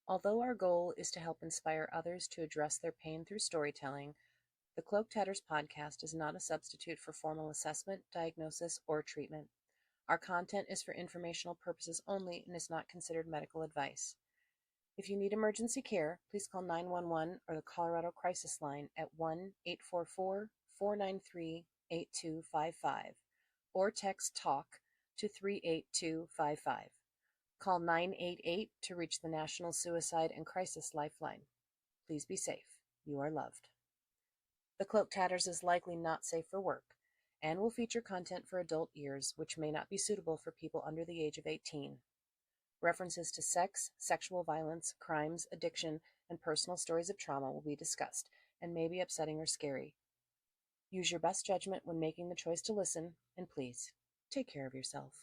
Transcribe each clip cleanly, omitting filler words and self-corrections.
Although our goal is to help inspire others to address their pain through storytelling, the Cloak Tatters podcast is not a substitute for formal assessment, diagnosis, or treatment. Our content is for informational purposes only and is not considered medical advice. If you need emergency care, please call 911 or the Colorado Crisis Line at 1-844-493-8255 or text TALK to 38255. Call 988 to reach the National Suicide and Crisis Lifeline. Please be safe. You are loved. The Cloak Tatters is likely not safe for work and will feature content for adult ears which may not be suitable for people under the age of 18. References to sex, sexual violence, crimes, addiction, and personal stories of trauma will be discussed and may be upsetting or scary. Use your best judgment when making the choice to listen, and please, take care of yourself.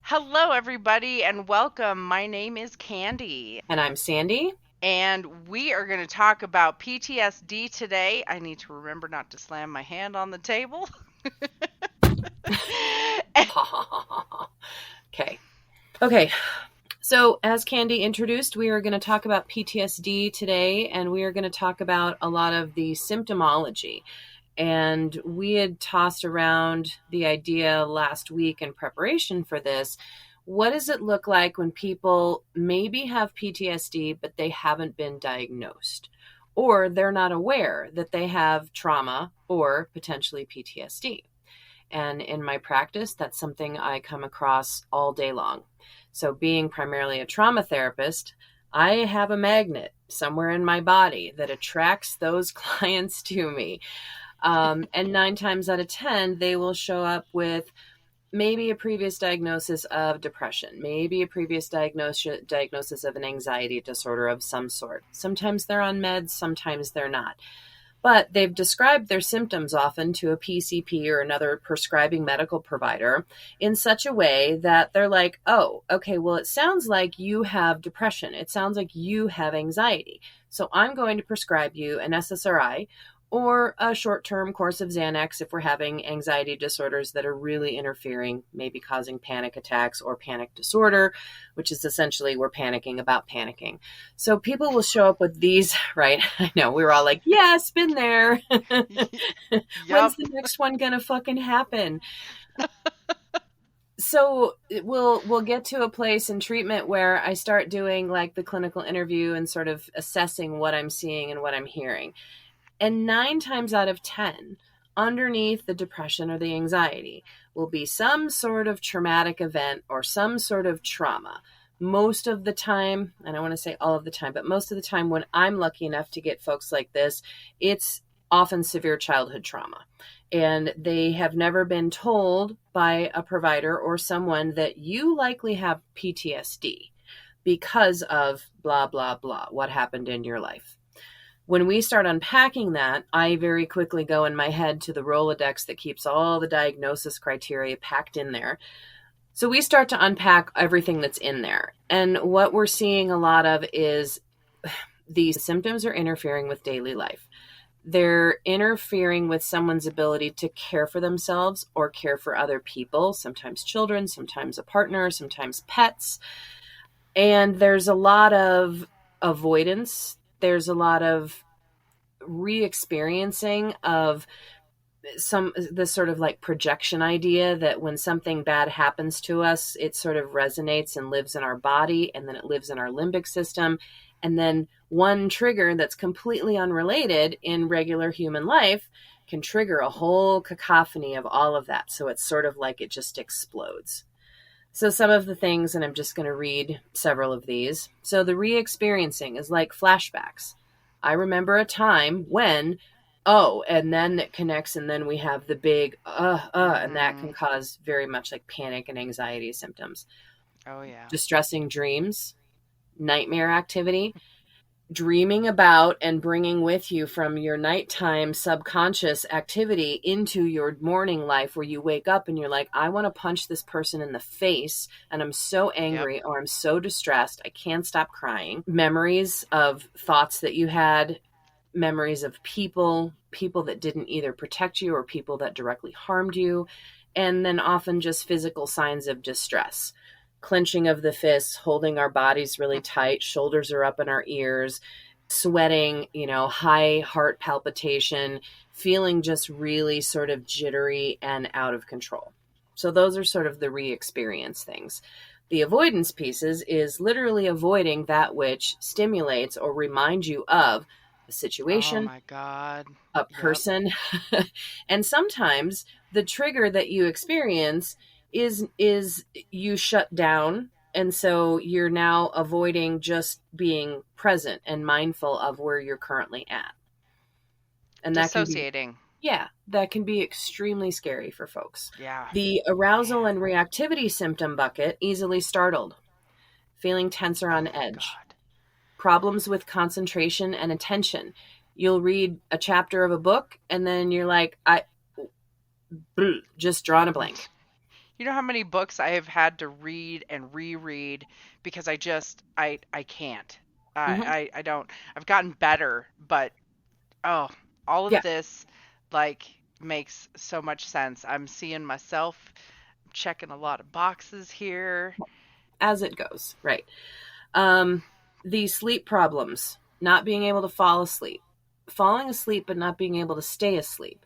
Hello, everybody, and welcome. My name is Candy. And I'm Sandy. And we are going to talk about PTSD today. I need to remember not to slam my hand on the table. Okay. So, as Candy introduced, we are going to talk about PTSD today, and we are going to talk about a lot of the symptomology. And we had tossed around the idea last week in preparation for this. What does it look like when people maybe have PTSD, but they haven't been diagnosed? Or they're not aware that they have trauma or potentially PTSD? And in my practice, that's something I come across all day long. So being primarily a trauma therapist, I have a magnet somewhere in my body that attracts those clients to me. And 9 times out of 10, they will show up with maybe a previous diagnosis of depression, maybe a previous diagnosis of an anxiety disorder of some sort. Sometimes they're on meds, sometimes they're not. But they've described their symptoms often to a PCP or another prescribing medical provider in such a way that they're like, oh, okay, well, it sounds like you have depression. It sounds like you have anxiety. So I'm going to prescribe you an SSRI or a short-term course of Xanax if we're having anxiety disorders that are really interfering, maybe causing panic attacks or panic disorder, which is essentially we're panicking about panicking. So people will show up with these, right? I know, we were all like, yes, been there. When's the next one gonna fucking happen? So we'll get to a place in treatment where I start doing like the clinical interview and sort of assessing what I'm seeing and what I'm hearing. And 9 times out of 10, underneath the depression or the anxiety will be some sort of traumatic event or some sort of trauma. Most of the time, and I want to say all of the time, but most of the time when I'm lucky enough to get folks like this, it's often severe childhood trauma. And they have never been told by a provider or someone that you likely have PTSD because of blah, blah, blah, what happened in your life. When we start unpacking that, I very quickly go in my head to the Rolodex that keeps all the diagnosis criteria packed in there. So we start to unpack everything that's in there. And what we're seeing a lot of is these symptoms are interfering with daily life. They're interfering with someone's ability to care for themselves or care for other people, sometimes children, sometimes a partner, sometimes pets. And there's a lot of avoidance. There's a lot of re-experiencing of this sort of like projection idea that when something bad happens to us, it sort of resonates and lives in our body, and then it lives in our limbic system. And then one trigger that's completely unrelated in regular human life can trigger a whole cacophony of all of that. So it's sort of like it just explodes. So some of the things, and I'm just going to read several of these. So the re-experiencing is like flashbacks. I remember a time when, and then it connects, and then we have the big, and that can cause very much like panic and anxiety symptoms. Oh, yeah. Distressing dreams, nightmare activity, dreaming about and bringing with you from your nighttime subconscious activity into your morning life where you wake up and you're like, I want to punch this person in the face and I'm so angry or I'm so distressed. I can't stop crying. Memories of thoughts that you had, memories of people that didn't either protect you or people that directly harmed you. And then often just physical signs of distress. clenching of the fists, holding our bodies really tight, shoulders are up in our ears, sweating, high heart palpitation, feeling just really sort of jittery and out of control. So those are sort of the re-experience things. The avoidance pieces is literally avoiding that which stimulates or reminds you of a Oh situation, my God. a Yep. person. And sometimes the trigger that you experience is you shut down, and so you're now avoiding just being present and mindful of where you're currently at. And that can be, Dissociating. yeah, that can be extremely scary for folks. Yeah. The arousal Man. and reactivity symptom bucket: easily startled, feeling tense or on Oh my edge, God. problems with concentration and attention. You'll read a chapter of a book and then you're like, I just drawn a blank. You know how many books I have had to read and reread because I can't. Mm-hmm. I don't. I've gotten better, but oh, all of Yeah, this like makes so much sense. I'm seeing myself checking a lot of boxes here. as it goes, right. Um, the sleep problems, not being able to fall asleep, falling asleep but not being able to stay asleep,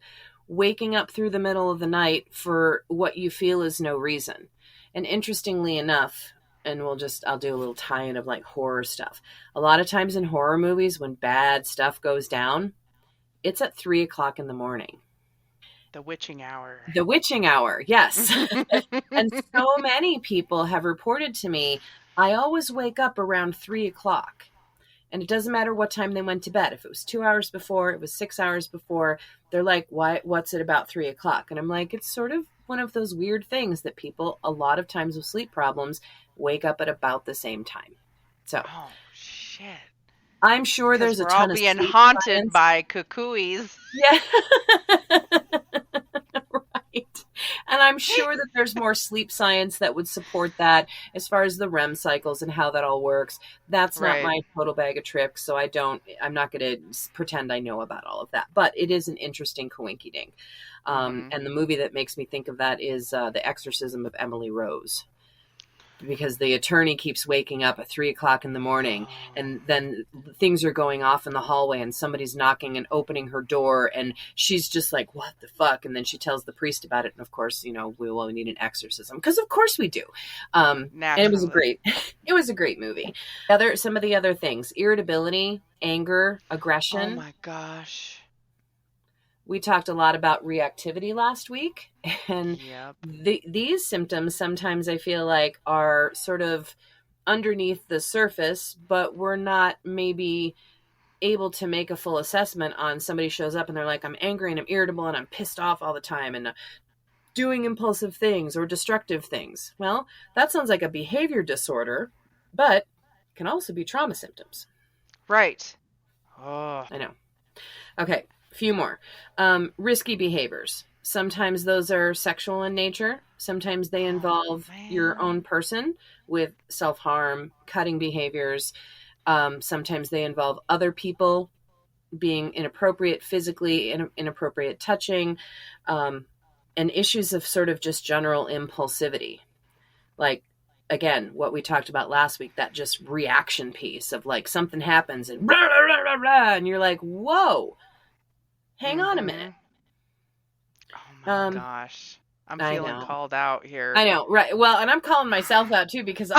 waking up through the middle of the night for what you feel is no reason. And interestingly enough, and I'll do a little tie-in of like horror stuff. A lot of times in horror movies, when bad stuff goes down, it's at 3 o'clock in the morning. The witching hour. The witching hour, yes. And so many people have reported to me, I always wake up around 3 o'clock. And it doesn't matter what time they went to bed. If it was 2 hours before, it was 6 hours before, they're like, why, what's it about 3 o'clock? And I'm like, it's sort of one of those weird things that people, a lot of times with sleep problems, wake up at about the same time. So Oh shit. I'm sure Because there's a we're all ton of being sleep haunted science. by cuckoos. Yeah. Right. And I'm sure that there's more sleep science that would support that as far as the REM cycles and how that all works. That's not Right. my total bag of tricks, so I'm not going to pretend I know about all of that. But it is an interesting coinky dink. Mhm. And the movie that makes me think of that is The Exorcism of Emily Rose, because the attorney keeps waking up at 3 o'clock in the morning, Oh. and then things are going off in the hallway and somebody's knocking and opening her door, and she's just like, what the fuck? And then she tells the priest about it. And of course, we need an exorcism, because of course we do. And it was Naturally. it was a great movie. Some of the other things: irritability, anger, Oh aggression. my gosh. We talked a lot about reactivity last week, and Yep. these symptoms sometimes I feel like are sort of underneath the surface, but we're not maybe able to make a full assessment on. Somebody shows up and they're like, I'm angry and I'm irritable and I'm pissed off all the time and doing impulsive things or destructive things. Well, that sounds like a behavior disorder, but can also be trauma symptoms. Right. Oh. I know. Okay, a few more. Risky behaviors. Sometimes those are sexual in nature. Sometimes they Oh involve your man. own person with self-harm, cutting behaviors. Sometimes they involve other people being inappropriate physically, inappropriate touching, and issues of sort of just general impulsivity. Like, again, what we talked about last week, that just reaction piece of like something happens and blah, blah, blah, blah, and you're like, whoa, hang on a minute. Mhm. Oh my Um, gosh. I'm I feeling know. called out here. I know, right. Well, and I'm calling myself out too, because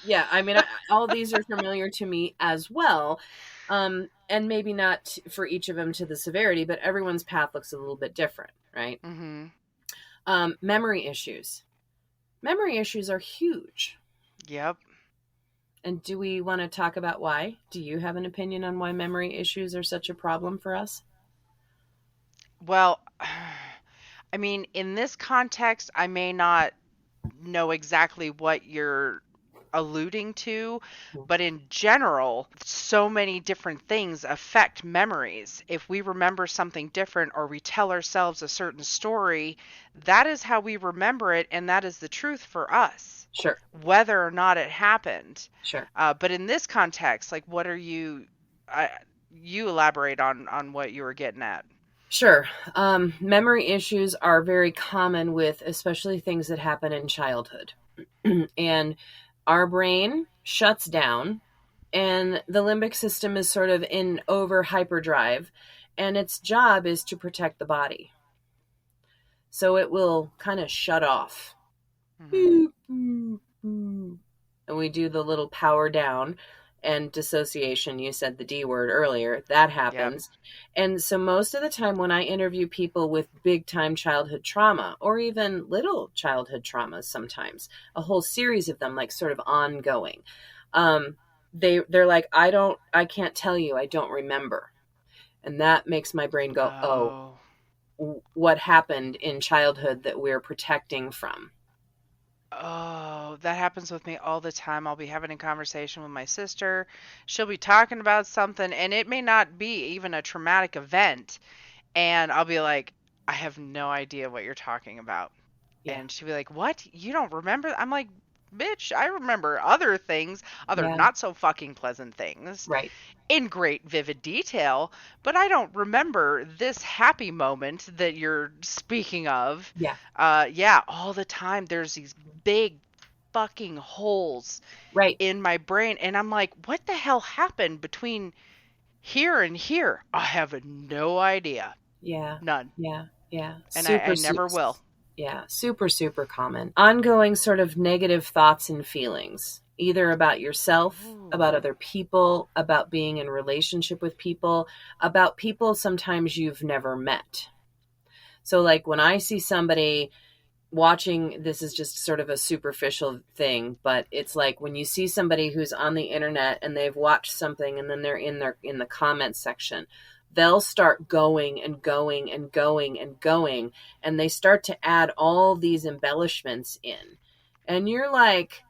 yeah, I mean, all of these are familiar to me as well. And maybe not for each of them to the severity, but everyone's path looks a little bit different, right? Mhm. Memory issues. Memory issues are huge. Yep. And do we want to talk about why? Do you have an opinion on why memory issues are such a problem for us? Well, I mean, in this context, I may not know exactly what you're alluding to, but in general, so many different things affect memories. If we remember something different or we tell ourselves a certain story, that is how we remember it, and that is the truth for us, Sure, whether or not it happened. sure. But in this context, like, what are you? You elaborate on what you were getting at. Sure. Memory issues are very common with especially things that happen in childhood. And our brain shuts down, and the limbic system is sort of in over hyperdrive, and its job is to protect the body. So it will kind of shut off. Mhm. And we do the little power down and dissociation. You said the D word earlier. That Yep. happens. And so most of the time when I interview people with big time childhood trauma, or even little childhood traumas, sometimes a whole series of them, like sort of ongoing, um, they're like, I can't tell you, I don't remember. And that makes my brain go, oh, Oh. what happened in childhood that we're protecting from? Oh, that happens with me all the time. I'll be having a conversation with my sister. She'll be talking about something, and it may not be even a traumatic event. And I'll be like, I have no idea what you're talking about. Yeah, And she'll be like, What? You don't remember? I'm like, Bitch, I remember other things, other yeah, not so fucking pleasant things right. in great vivid detail, but I don't remember this happy moment that you're speaking of. Yeah, Yeah, all the time there's these big fucking holes right. in my brain, and I'm like, what the hell happened between here and here? I have no idea. Yeah, None. yeah, yeah. And Super, I never will. yeah, super, super common. Ongoing sort of negative thoughts and feelings, either about yourself, about Ooh. other people, about being in relationship with people, about people sometimes you've never met. So, like when I see somebody watching, this is just sort of a superficial thing, but it's like when you see somebody who's on the internet and they've watched something and then they're in the comments section, they'll start going and going and going and going, and they start to add all these embellishments in, and you're like,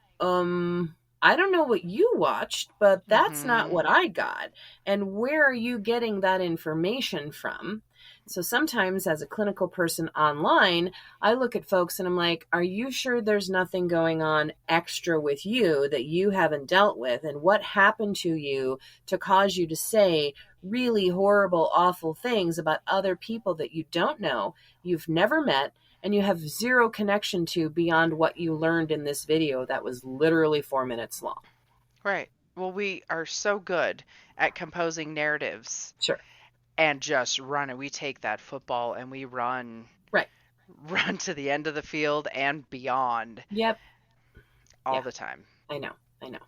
I don't know what you watched, but that's not Mhm. what I got. And where are you getting that information from? So sometimes as a clinical person online, I look at folks and I'm like, are you sure there's nothing going on extra with you that you haven't dealt with? And what happened to you to cause you to say really horrible, awful things about other people that you don't know, you've never met, and you have zero connection to beyond what you learned in this video that was literally 4 minutes long? Right. Well, we are so good at composing narratives Sure. and just run it. We take that football and we run Right. run to the end of the field and beyond Yep. all Yeah, the time. I know. I know.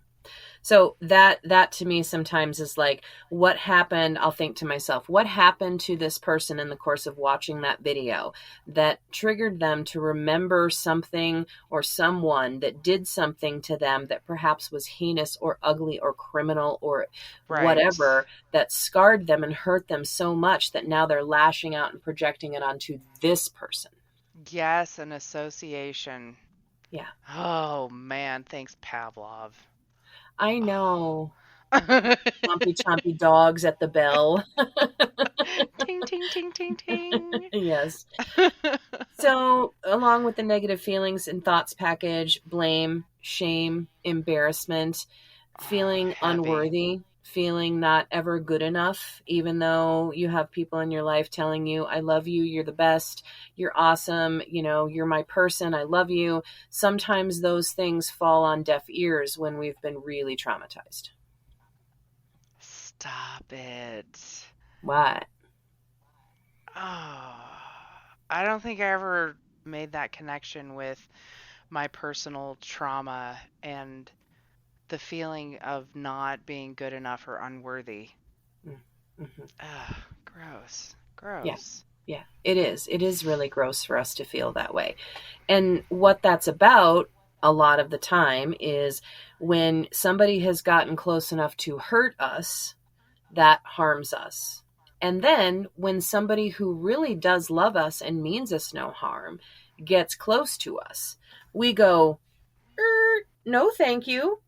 So that to me sometimes is like, what happened? I'll think to myself, what happened to this person in the course of watching that video that triggered them to remember something or someone that did something to them that perhaps was heinous or ugly or criminal or Right. whatever, that scarred them and hurt them so much that now they're lashing out and projecting it onto this person. Yes, an association. Yeah, Oh man, thanks Pavlov. I know. Oh. Chompy chompy dogs at the bell. Ting ting ting ting ting. Yes. So, along with the negative feelings and thoughts package, blame, shame, embarrassment, Oh, feeling heavy. unworthy, feeling not ever good enough, even though you have people in your life telling you, I love you, you're the best, you're awesome, you're my person, I love you. Sometimes those things fall on deaf ears when we've been really traumatized. Stop it. What? Oh, I don't think I ever made that connection with my personal trauma and the feeling of not being good enough or unworthy. Mm-hmm. Ugh, gross. Yeah. Gross. Yeah, it is. It is really gross for us to feel that way. And what that's about a lot of the time is when somebody has gotten close enough to hurt us, that harms us. And then when somebody who really does love us and means us no harm gets close to us, we go, no, thank you.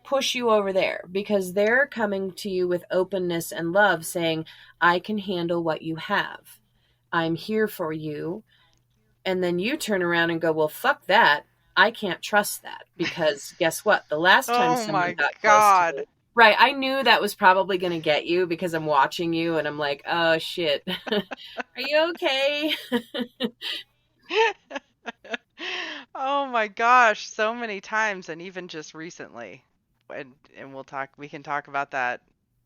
Push you over there because they're coming to you with openness and love, saying, I can handle what you have. I'm here for you. And then you turn around and go, well, fuck that. I can't trust that because guess what? The last time Oh someone my got close to me, God. right, I knew that was probably going to get you because I'm watching you and I'm like, oh shit. Are you okay? Oh my gosh, so many times and even just recently. And we can talk about that,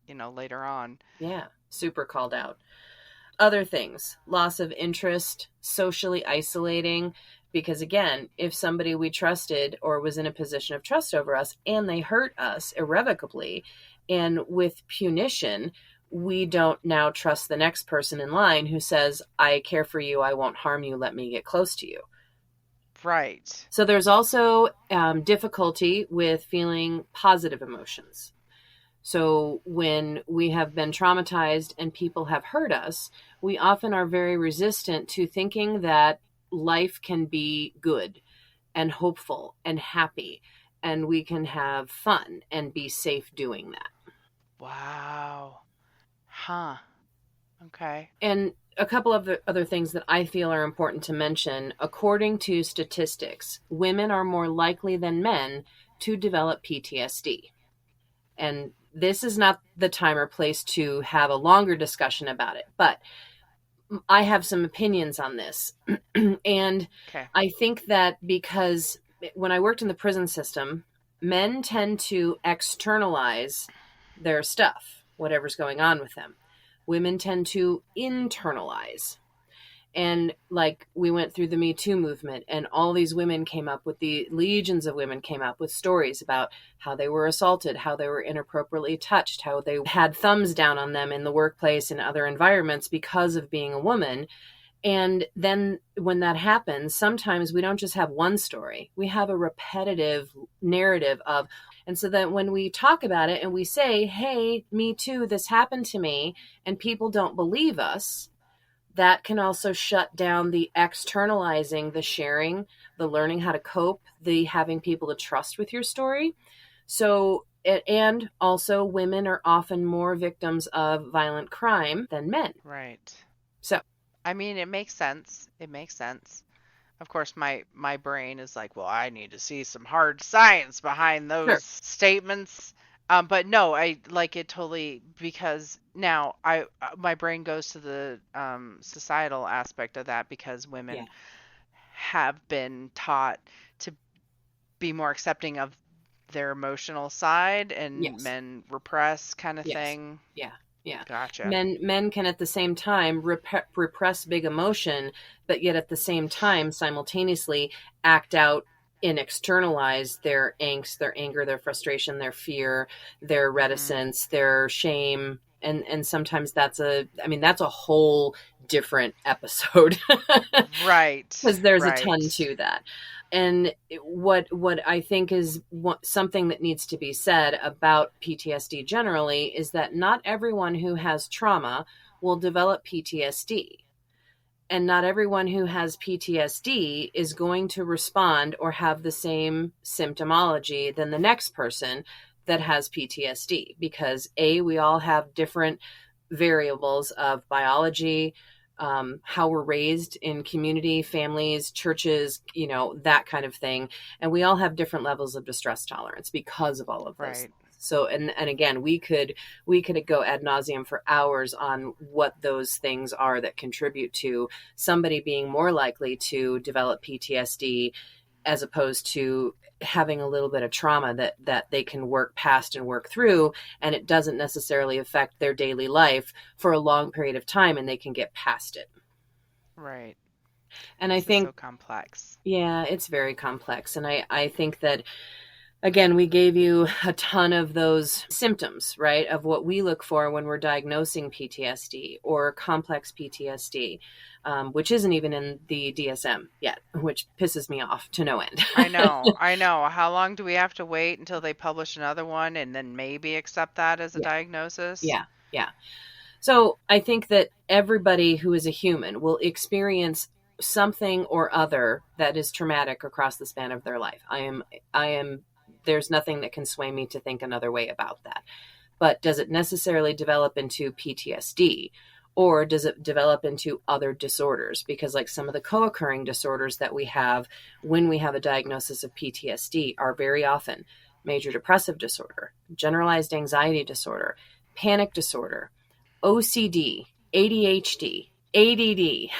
later on. Yeah, super called out. Other things, loss of interest, socially isolating, because again, if somebody we trusted or was in a position of trust over us and they hurt us irrevocably and with punition, we don't now trust the next person in line who says, I care for you, I won't harm you, let me get close to you. Right. So there's also difficulty with feeling positive emotions. So when we have been traumatized and people have hurt us, we often are very resistant to thinking that life can be good and hopeful and happy, and we can have fun and be safe doing that. Wow. Huh. Okay. And a couple of the other things that I feel are important to mention, according to statistics, women are more likely than men to develop PTSD. And this is not the time or place to have a longer discussion about it, but I have some opinions on this. And Okay. I think that because when I worked in the prison system, men tend to externalize their stuff, whatever's going on with them. Women tend to internalize. And like we went through the Me Too movement, and all these women came up with the legions of women came up with stories about how they were assaulted, how they were inappropriately touched, how they had thumbs down on them in the workplace and other environments because of being a woman. And then when that happens, sometimes we don't just have one story, we have a repetitive narrative of, and so that when we talk about it and we say, hey, me too, this happened to me, and people don't believe us, that can also shut down the externalizing, the sharing, the learning how to cope, the having people to trust with your story. So, and also women are often more victims of violent crime than men. Right. So, I mean, it makes sense. It makes sense. Of course, my brain is like, well, I need to see some hard science behind those sure. statements. But no, I like it totally because now my brain goes to the societal aspect of that because Yeah. women have been taught to be more accepting of their emotional side and Yes. men repress kind of Yes. thing. Yeah. Yeah. Gotcha. Men can at the same time repress big emotion, but yet at the same time simultaneously act out and externalize their angst, their anger, their frustration, their fear, their Hmm. reticence, their shame. And sometimes that's a whole different episode. Right. Because there's a ton Right. to that. And what I think is something that needs to be said about PTSD generally is that not everyone who has trauma will develop PTSD. And not everyone who has PTSD is going to respond or have the same symptomology than the next person that has PTSD, because we all have different variables of biology, how we're raised in community, families, churches, that kind of thing. And we all have different levels of distress tolerance because of all of those Right. things. So, and again, we could go ad nauseum for hours on what those things are that contribute to somebody being more likely to develop PTSD as opposed to having a little bit of trauma that they can work past and work through, and it doesn't necessarily affect their daily life for a long period of time, and they can get past it. Right. And I This is so think, complex. yeah, it's very complex, and I think that, again, we gave you a ton of those symptoms, right, of what we look for when we're diagnosing PTSD or complex PTSD, which isn't even in the DSM yet, which pisses me off to no end. I know. I know. How long do we have to wait until they publish another one and then maybe accept that as a Yeah, diagnosis? yeah, yeah. So I think that everybody who is a human will experience something or other that is traumatic across the span of their life. I am, there's nothing that can sway me to think another way about that. But does it necessarily develop into PTSD? Or does it develop into other disorders? Because, like, some of the co occurring disorders that we have when we have a diagnosis of PTSD are very often major depressive disorder, generalized anxiety disorder, panic disorder, OCD, ADHD, ADD.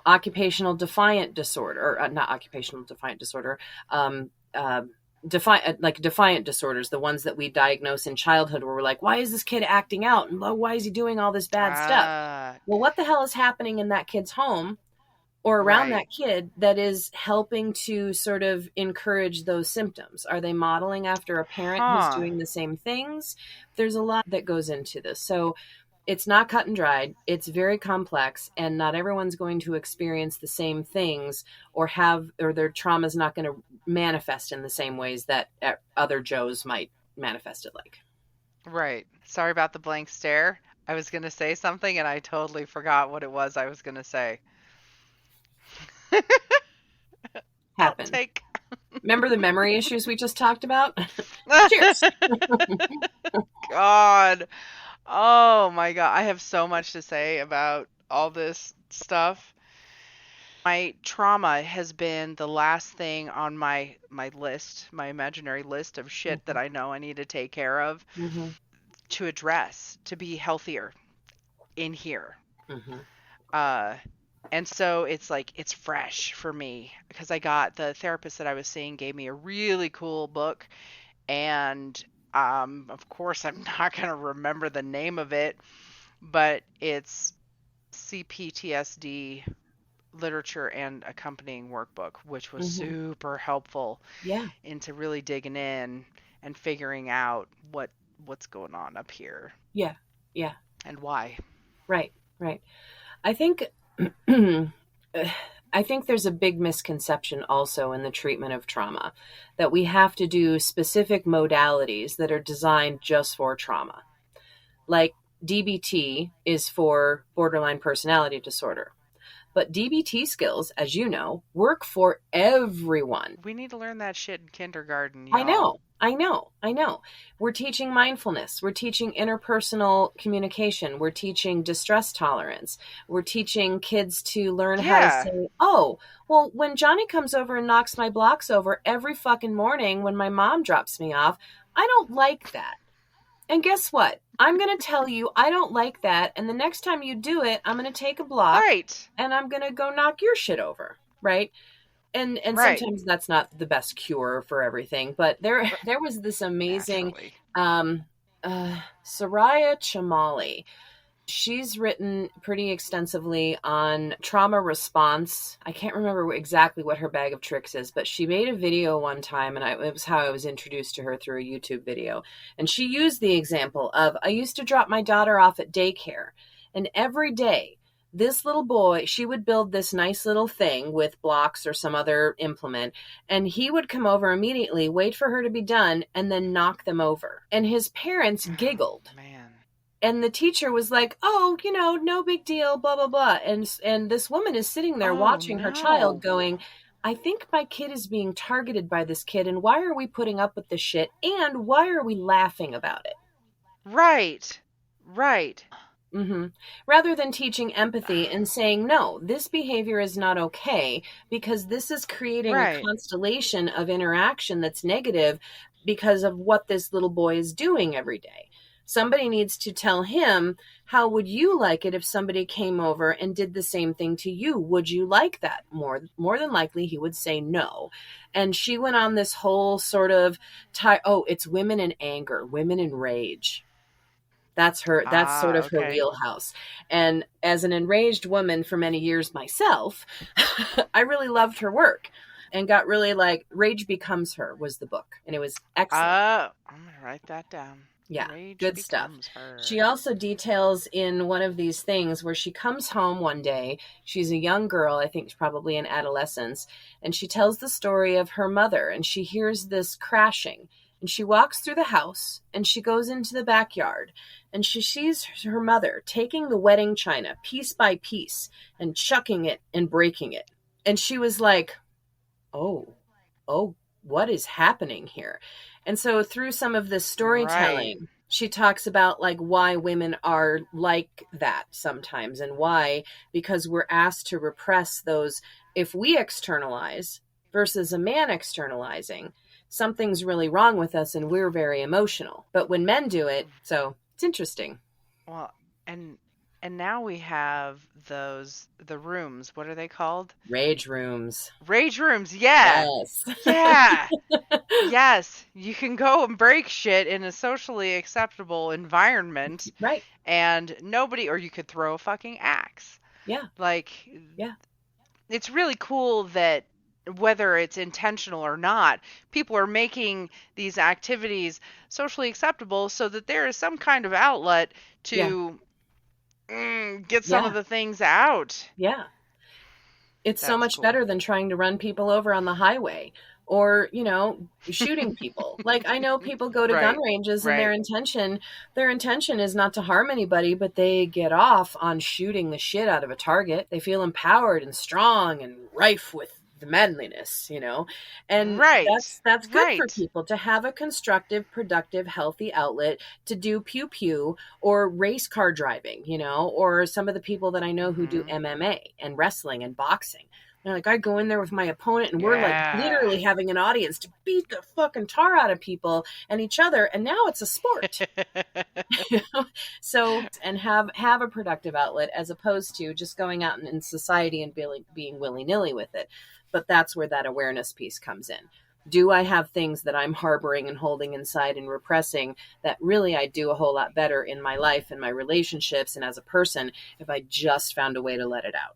occupational defiant disorder, or not occupational defiant disorder, um, uh, defiant disorders, the ones that we diagnose in childhood, where we're like, why is this kid acting out, and why is he doing all this bad stuff? Ah, Well, what the hell is happening in that kid's home or around right. that kid that is helping to sort of encourage those symptoms? Are they modeling after a parent who's Huh. doing the same things? There's a lot that goes into this. So it's not cut and dried. It's very complex, and not everyone's going to experience the same things, or their trauma is not going to manifest in the same ways that other Joes might manifest it like. Right. Sorry about the blank stare. I was going to say something and I totally forgot what it was I was going to say. Happens. Outtake. Remember the memory issues we just talked about? Cheers. God. Oh my God. I have so much to say about all this stuff. My trauma has been the last thing on my list, my imaginary list of shit that Mm-hmm. I know I need to take care of, Mm-hmm. to address, to be healthier in here. Mm-hmm. Uh and so it's like it's fresh for me because I got the therapist that I was seeing gave me a really cool book, and of course I'm not going to remember the name of it, but it's CPTSD literature and accompanying workbook, which was Mm-hmm. super helpful Yeah. into really digging in and figuring out what's going on up here Yeah. Yeah. and why. Right. Right. I think I think there's a big misconception also in the treatment of trauma, that we have to do specific modalities that are designed just for trauma. Like DBT is for borderline personality disorder. But DBT skills, as you know, work for everyone. We need to learn that shit in kindergarten, I y'all. know. I know. I know. We're teaching mindfulness. We're teaching interpersonal communication. We're teaching distress tolerance. We're teaching kids to learn how to Yeah. say, oh, well, when Johnny comes over and knocks my blocks over every fucking morning when my mom drops me off, I don't like that. And guess what? I'm going to tell you I don't like that. And the next time you do it, I'm going to take a block Right. and I'm going to go knock your shit over. Right. And Right. sometimes that's not the best cure for everything, but there was this amazing Naturally. um Soraya Chamali. She's written pretty extensively on trauma response. I can't remember exactly what her bag of tricks is, but she made a video one time, and it was how I was introduced to her, through a YouTube video. And she used the example of, I used to drop my daughter off at daycare, and every day this little boy, she would build this nice little thing with blocks or some other implement, and he would come over immediately, wait for her to be done, and then knock them over. And his parents giggled, Oh, man. and the teacher was like, oh, no big deal, blah blah blah. And this woman is sitting there Oh, watching her child no. going, I think my kid is being targeted by this kid, and why are we putting up with this shit, and why are we laughing about it? Right. Right. Mm-hmm. Rather than teaching empathy and saying, no, this behavior is not okay, because this is creating a Right. constellation of interaction that's negative because of what this little boy is doing every day. Somebody needs to tell him, how would you like it if somebody came over and did the same thing to you? Would you like that? More than likely, he would say no. And she went on this whole sort of, it's women in anger, women in rage. That's sort Ah, of her okay. wheelhouse. And as an enraged woman for many years myself, I really loved her work and got really like, Rage Becomes Her was the book, and it was excellent. I'm gonna write that down. Yeah, Rage good stuff. becomes She her. also details in one of these things where she comes home one day. She's a young girl, I think probably in adolescence, and she tells the story of her mother, and she hears this crashing. And she walks through the house and she goes into the backyard, and she sees her mother taking the wedding china piece by piece and chucking it and breaking it. And she was like, oh, oh, what is happening here? And so through some of this Right. storytelling, she talks about like why women are like that sometimes, and why, because we're asked to repress those. If we externalize versus a man externalizing, something's really wrong with us and we're very emotional. But when men do it, so it's interesting. Well, and And now we have the rooms. What are they called? Rage rooms. Rage rooms. Yeah. Yes. Yeah. Yes. You can go and break shit in a socially acceptable environment Right. and nobody, or you could throw a fucking axe. Yeah. Like, Yeah. it's really cool that whether it's intentional or not, people are making these activities socially acceptable so that there is some kind of outlet Yeah. to get some of Yeah. the things out. Yeah. It's so That's much cool. better than trying to run people over on the highway or, shooting people. Like I know people go to gun Right. ranges and Right. their intention is not to harm anybody, but they get off on shooting the shit out of a target. They feel empowered and strong and rife with the manliness. And Right. that's good for Right. people to have a constructive, productive, healthy outlet to do pew pew or race car driving, or some of the people that I know who do Mhm. MMA and wrestling and boxing. They're like, I go in there with my opponent and we're like Yeah. literally having an audience to beat the fucking tar out of people and each other. And now it's a sport. So, and have a productive outlet as opposed to just going out in society and being willy-nilly with it. But that's where that awareness piece comes in. Do I have things that I'm harboring and holding inside and repressing that really I do a whole lot better in my life and my relationships and as a person if I just found a way to let it out?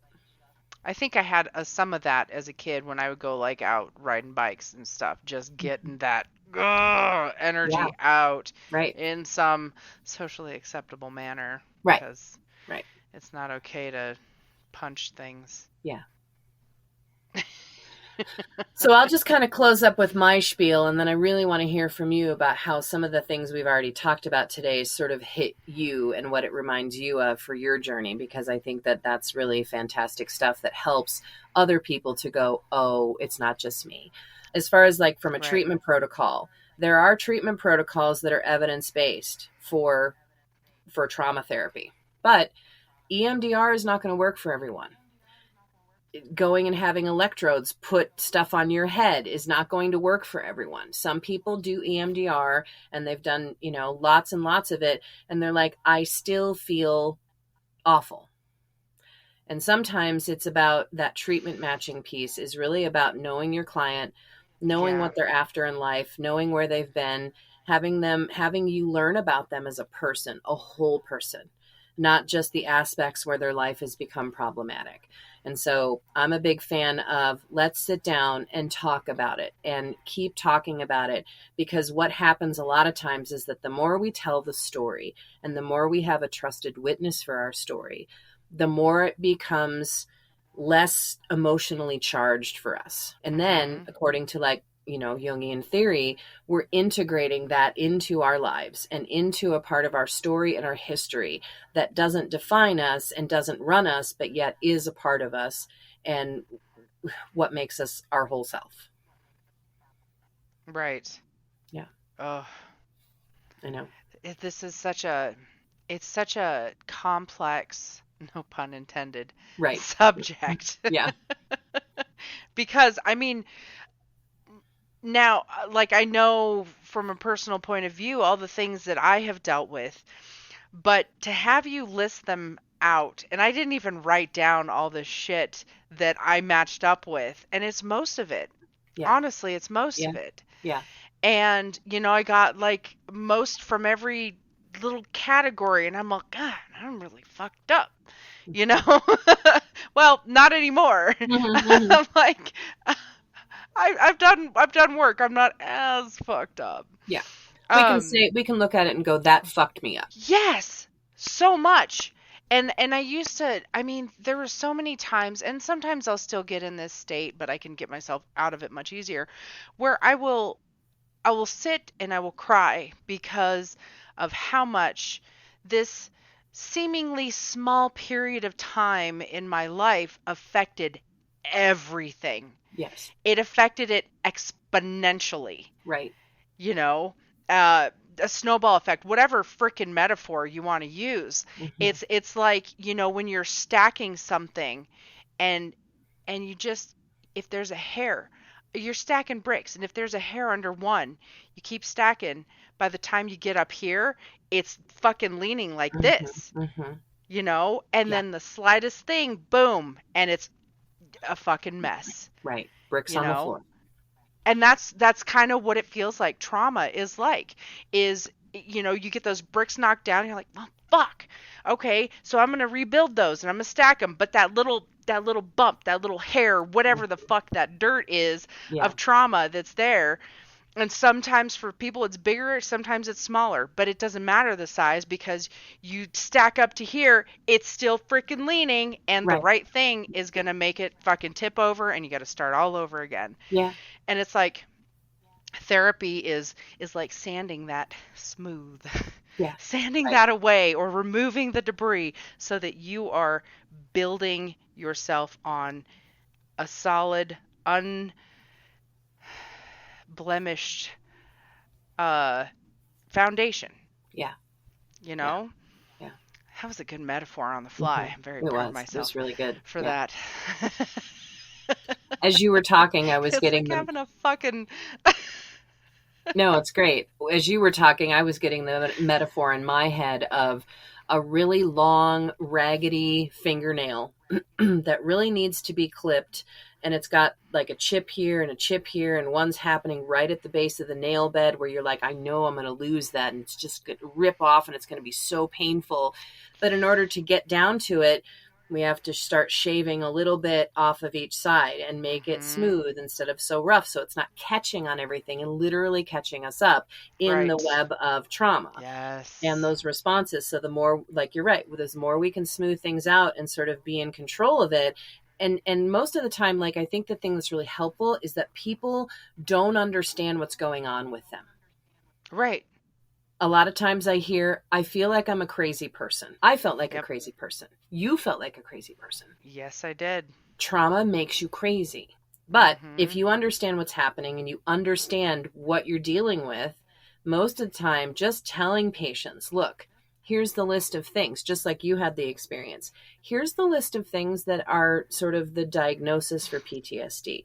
I think I had some of that as a kid when I would go like out riding bikes and stuff, just getting that Yeah, energy out right, in some socially acceptable manner right, because right. it's not okay to punch things. Yeah. So I'll just kind of close up with my spiel, and then I really want to hear from you about how some of the things we've already talked about today sort of hit you and what it reminds you of for your journey, because I think that that's really fantastic stuff that helps other people to go, oh, it's not just me. As far as like from a Right. treatment protocol, there are treatment protocols that are evidence-based for trauma therapy, but EMDR is not going to work for everyone. Going and having electrodes put stuff on your head is not going to work for everyone. Some people do EMDR and they've done, lots and lots of it. And they're like, I still feel awful. And sometimes it's about that treatment matching piece is really about knowing your client, knowing Yeah. what they're after in life, knowing where they've been, having you learn about them as a person, a whole person, not just the aspects where their life has become problematic. And so I'm a big fan of let's sit down and talk about it and keep talking about it, because what happens a lot of times is that the more we tell the story and the more we have a trusted witness for our story, the more it becomes less emotionally charged for us. And then, Mhm. according to Jungian theory, we're integrating that into our lives and into a part of our story and our history that doesn't define us and doesn't run us, but yet is a part of us and what makes us our whole self. Right. Yeah, Oh, I know. this is such a complex, no pun intended, Right. subject. Yeah. Because I mean, now, like I know from a personal point of view all the things that I have dealt with, but to have you list them out, and I didn't even write down all the shit that I matched up with, and it's most of it. Yeah. Honestly, it's most Yeah. of it. Yeah. And, I got like most from every little category, and I'm like, God, I'm really fucked up, you know? Well, not anymore. Mm-hmm. I'm like, I've done work. I'm not as fucked up. Yeah. Um, We can look at it and go, that fucked me up. yes, so much. And I used to, I mean, there were so many times, and sometimes I'll still get in this state, but I can get myself out of it much easier, where I will sit and I will cry because of how much this seemingly small period of time in my life affected everything. Yes. It affected it exponentially, Right. you know, uh, a snowball effect, whatever freaking metaphor you want to use. Mm-hmm. It's like, when you're stacking something and you just, if there's a hair, you're stacking bricks, and if there's a hair under one, you keep stacking. By the time you get up here, it's fucking leaning like Mm-hmm. this, Mm-hmm. and Yeah. then the slightest thing, boom, and it's a fucking mess, Right. Bricks you on the know? floor. And that's kind of what it feels like trauma is like, is, you get those bricks knocked down and you're like, well, fuck. Okay, so I'm going to rebuild those and I'm going to stack them, but that little bump, that little hair, whatever the fuck that dirt is Yeah. of trauma that's there. And sometimes for people it's bigger, sometimes it's smaller, but it doesn't matter the size because you stack up to here, it's still freaking leaning, and the Right. right thing is going to make it fucking tip over and you got to start all over again. Yeah. And it's like therapy is like sanding that smooth, Yeah. sanding Right. that away or removing the debris so that you are building yourself on a solid, unblemished uh foundation, Yeah. you Yeah. know? Yeah. That was a good metaphor on the Hmm. fly. I'm very It proud of was. It was myself really good. for Yeah. that. As you were talking, I was It's getting like the having a fucking No, it's great. As you were talking, I was getting the metaphor in my head of a really long, raggedy fingernail that really needs to be clipped. And it's got like a chip here and a chip here, and one's happening right at the base of the nail bed where you're like, I know I'm going to lose that, and it's just going to rip off, and it's going to be so painful. But in order to get down to it, we have to start shaving a little bit off of each side and make it Mhm. smooth instead of so rough, so it's not catching on everything and literally catching us up in the Right. web of trauma and Yes. those responses. So the more, like you're right, the more we can smooth things out and sort of be in control of it. And most of the time, like, I think the thing that's really helpful is that people don't understand what's going on with them. Right. A lot of times I hear, I feel like I'm a crazy person. I felt like a Yep. crazy person. You felt like a crazy person. Yes, I did. Trauma makes you crazy. But if Mhm. you understand what's happening and you understand what you're dealing with, most of the time, just telling patients, look, here's the list of things, just like you had the experience. Here's the list of things that are sort of the diagnosis for PTSD.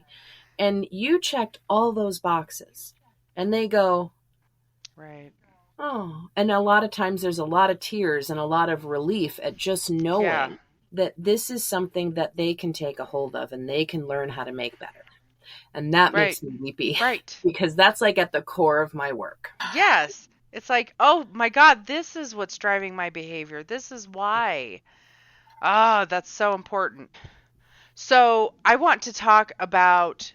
And you checked all those boxes. And they go, Right. oh, and a lot of times there's a lot of tears and a lot of relief at just Yeah. knowing that this is something that they can take a hold of and they can learn how to make better. And that Right. makes me weepy Right. because that's like at the core of my work. Yes. It's like, oh my God, this is what's driving my behavior. This is why. Ah, that's so important. So I want to talk about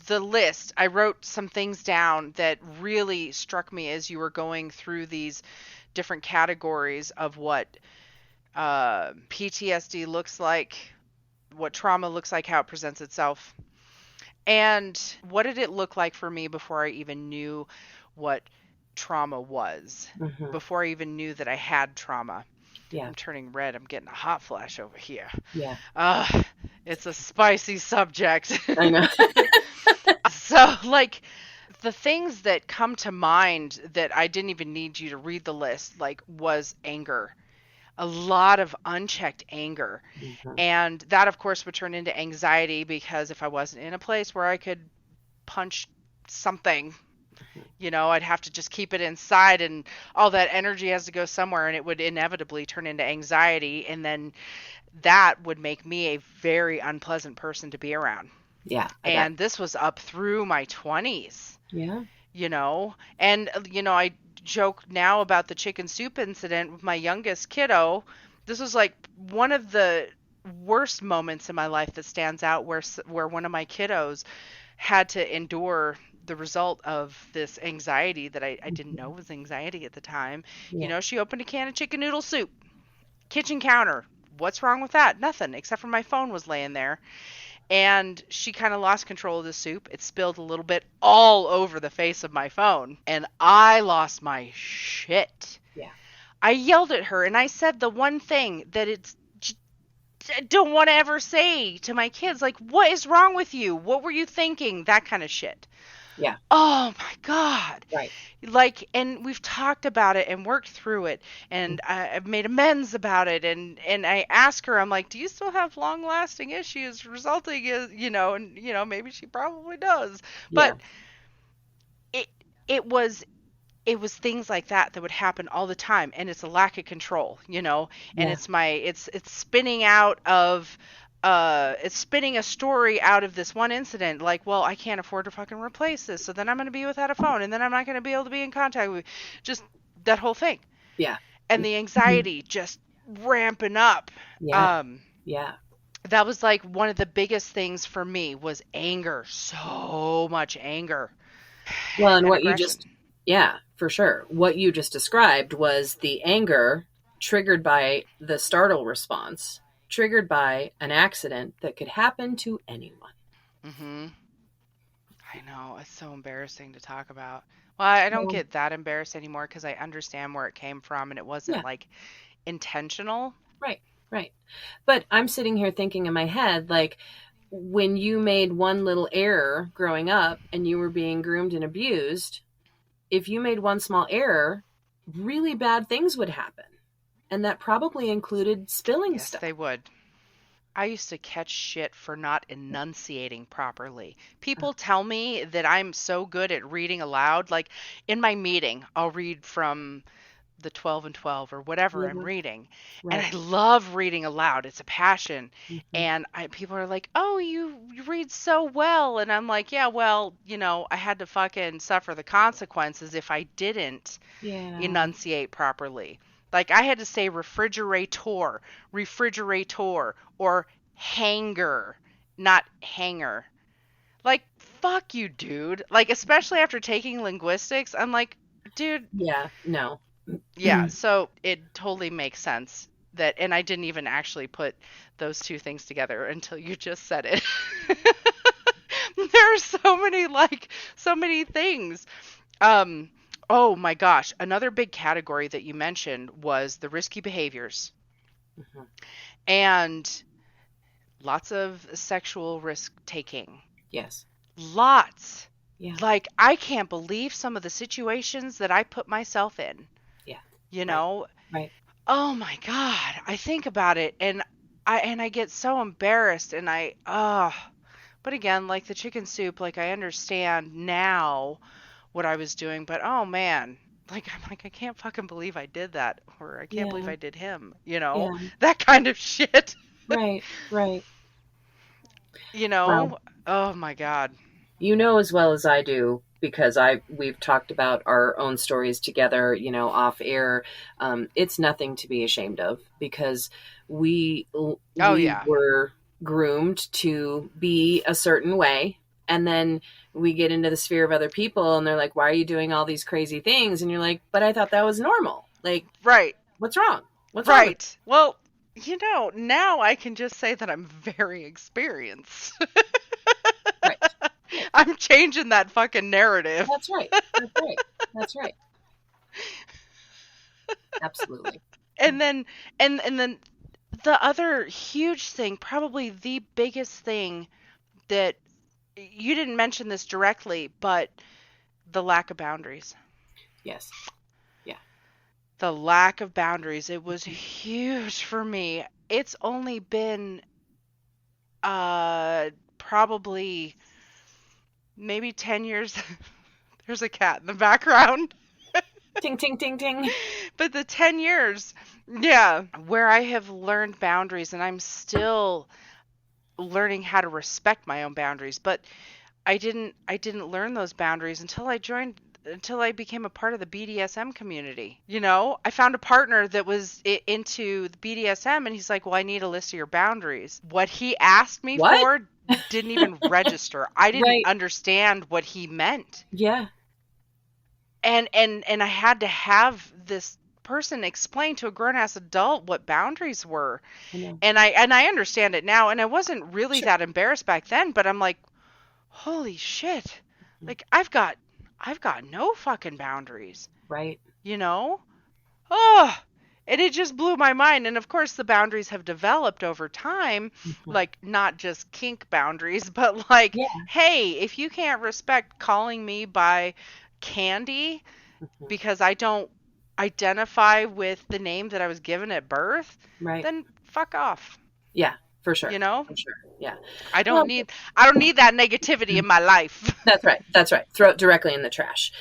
the list. I wrote some things down that really struck me as you were going through these different categories of what PTSD looks like, what trauma looks like, how it presents itself. And what did it look like for me before I even knew what trauma was? Hmm. Before I even knew that I had trauma. Yeah. I'm turning red. I'm getting a hot flash over here. Yeah. Uh, it's a spicy subject. I know. So, like, the things that come to mind that I didn't even need you to read the list, like, was anger. A lot of unchecked anger. Hmm. And that, of course, would turn into anxiety because if I wasn't in a place where I could punch something, I'd have to just keep it inside, and all that energy has to go somewhere, and it would inevitably turn into anxiety. And then that would make me a very unpleasant person to be around. Yeah, I bet. And this was up through my 20s, Yeah. and, I joke now about the chicken soup incident with my youngest kiddo. This was like one of the worst moments in my life that stands out, where one of my kiddos had to endure the result of this anxiety that I didn't know Hmm. was anxiety at the time. Yeah. She opened a can of chicken noodle soup, kitchen counter. What's wrong with that? Nothing, except for my phone was laying there. And she kind of lost control of the soup. It spilled a little bit all over the face of my phone. And I lost my shit. Yeah. I yelled at her and I said the one thing that I don't want to ever say to my kids, like, what is wrong with you? What were you thinking? That kind of shit. Yeah. Oh my God. Right. Like, and we've talked about it and worked through it, and I've made amends about it, and I ask her, I'm like, do you still have long lasting issues resulting in, and maybe she probably does, Yeah. but it it was it was things like that that would happen all the time, and it's a lack of control, and Yeah. it's spinning out of it's spinning a story out of this one incident, like, well, I can't afford to fucking replace this, so then I'm going to be without a phone, and then I'm not going to be able to be in contact with just that whole thing, Yeah. and the anxiety just ramping up. Yeah. um Yeah. that was like one of the biggest things for me was anger, so much anger Well, and and what you aggression. just, yeah, for sure. What you just described was the anger triggered by the startle response, triggered by an accident that could happen to anyone. Mhm. I know, it's so embarrassing to talk about. Well, I don't Well, get that embarrassed anymore because I understand where it came from and it wasn't yeah, like intentional. right, right. But I'm sitting here thinking in my head, like, when you made one little error growing up and you were being groomed and abused, if you made one small error, really bad things would happen. And that probably included spilling Yes, stuff. they would. I used to catch shit for not enunciating properly. Uh, People tell me that I'm so good at reading aloud. Like in my meeting, I'll read from the 12 and 12 or whatever I'm yeah, reading. And right. I love reading aloud. It's a passion. Hmm. And people are like, "Oh, you read so well." And I'm like, "Yeah, well, I had to fucking suffer the consequences if I didn't Yeah, enunciate properly." Like I had to say refrigerator, or hanger, not hanger. Like, fuck you, dude. Like, especially after taking linguistics, I'm like, dude, yeah, no. yeah, so it totally makes sense that, and I didn't even actually put those two things together until you just said it. There are so many things. Um, oh my gosh, another big category that you mentioned was the risky behaviors Mhm. and lots of sexual risk taking. Yes. Lots. Yeah. Like, I can't believe some of the situations that I put myself in, Yeah. you Right. know? Right. Oh my God. I think about it and I get so embarrassed and but again, like the chicken soup, like I understand now what I was doing, but oh man, like I'm like I can't fucking believe I did that or I can't believe Yeah. I did him, Yeah. That kind of shit, Right. Right. you Well, know? Oh my God. you know as well as I do because I we've talked about our own stories together, off air. It's nothing to be ashamed of because we Oh we yeah. were groomed to be a certain way, and then we get into the sphere of other people, and they're like, "Why are you doing all these crazy things?" And you're like, "But I thought that was normal. Like, Right. what's wrong? What's wrong with?" Right. Well, now I can just say that I'm very experienced. Right. Right. I'm changing that fucking narrative. That's right. That's right. That's right. Absolutely. And then and then the other huge thing, probably the biggest thing that you didn't mention this directly, but the lack of boundaries. Yes. Yeah. The lack of boundaries, it was huge for me. It's only been probably maybe 10 years. There's a cat in the background. Ting, ting, ting, ting. But the 10 years, yeah, where I have learned boundaries and I'm still learning how to respect my own boundaries, but I didn't learn those boundaries until I became a part of the BDSM community. I found a partner that was into the BDSM and he's like, "Well, I need a list of your boundaries." What he asked me What? for didn't even register. I didn't Right. understand what he meant. Yeah. And I had to have this person explain to a grown ass adult what boundaries were. I know. And I understand it now and I wasn't really Sure. that embarrassed back then, but I'm like, holy shit. Like I've got no fucking boundaries, Right. you know? Oh, and it just blew my mind. And of course, the boundaries have developed over time, Mhm. like not just kink boundaries, but like, Yeah. hey, if you can't respect calling me by Candy Mhm. because I don't identify with the name that I was given at birth, Right. then fuck off. Yeah. For sure. You know? For sure. Yeah. I don't Well, need I don't need that negativity in my life. that's right. That's right. Throw it directly in the trash.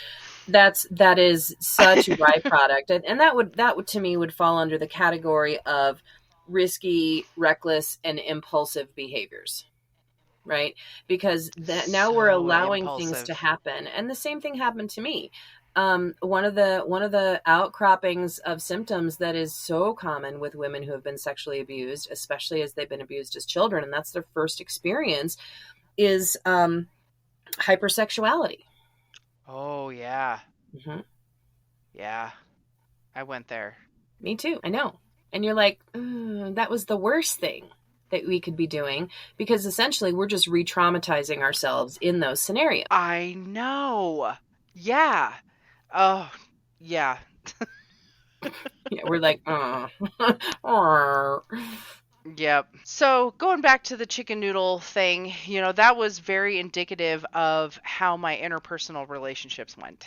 that is such a byproduct, and that would to me would fall under the category of risky, reckless, and impulsive behaviors, right? Because that now we're So allowing things to impulsive. happen, and the same thing happened to me. One of the outcroppings of symptoms that is so common with women who have been sexually abused, especially as they've been abused as children, and that's their first experience, is hypersexuality. Oh yeah. Hmm. Yeah. I went there. Me too. I know. And you're like, that was the worst thing that we could be doing because essentially we're just re traumatizing ourselves in those scenarios. I know. Yeah. Oh, yeah. Yeah, we're like, Yep. So going back to the chicken noodle thing, that was very indicative of how my interpersonal relationships went.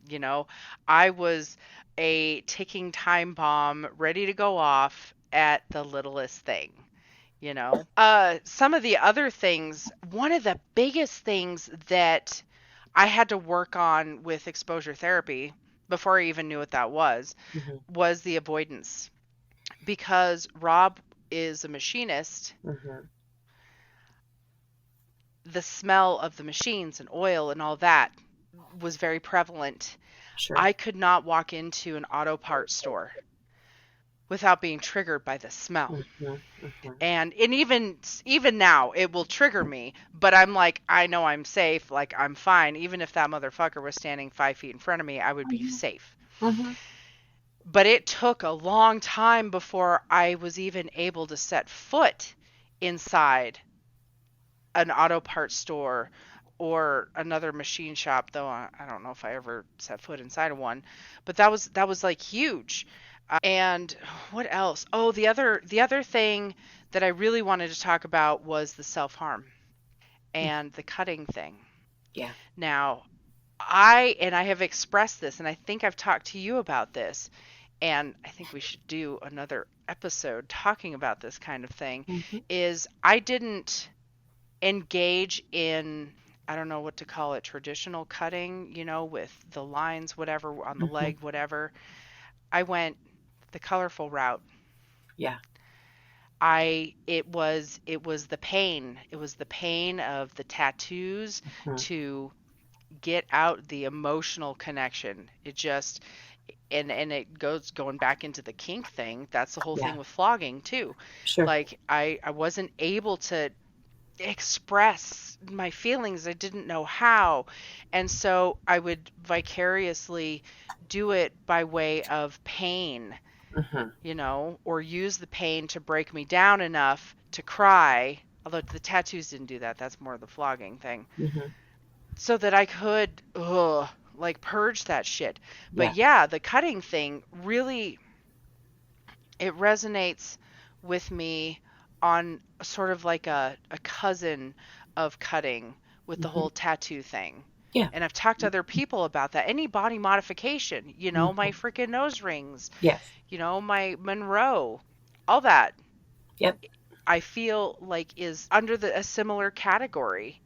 You know, I was a ticking time bomb ready to go off at the littlest thing. Some of the other things, one of the biggest things that I had to work on with exposure therapy before I even knew what that Mhm, was the avoidance. Because Rob is a machinist, mhm. the smell of the machines and oil and all that was very prevalent. Sure. I could not walk into an auto parts store without being triggered by the smell. Mhm, mhm. And even now it will trigger me, but I'm like, I know I'm safe, like I'm fine. Even if that motherfucker was standing 5 feet in front of me, I would be Mhm, safe. mhm. But it took a long time before I was even able to set foot inside an auto parts store or another machine shop, though I don't know if I ever set foot inside of one. But that was like huge. And what else? Oh, the other thing that I really wanted to talk about was the self-harm and the cutting thing. Yeah. Now, I have expressed this, and I think I've talked to you about this, and I think we should do another episode talking about this kind of thing, Mhm, is I didn't engage in, I don't know what to call it, traditional cutting, with the lines, whatever, on the mhm. leg, whatever. I went the colorful route. Yeah. It was the pain. It was the pain of the tattoos Mhm. to get out the emotional connection. It just and it goes going back into the kink thing. That's the whole Yeah. thing with flogging too. Sure. Like I wasn't able to express my feelings. I didn't know how. And so I would vicariously do it by way of pain, Mhm, or use the pain to break me down enough to cry. Although the tattoos didn't do that. That's more the flogging thing. mhm. So that I could, like purge that shit. But Yeah. yeah, the cutting thing really, it resonates with me on sort of like a cousin of cutting with the Mhm. whole tattoo thing. Yeah. And I've talked to other people about that. Any body modification, my Mhm. freaking nose rings, Yes. my Monroe, all that, Yep. I feel like is under a similar category.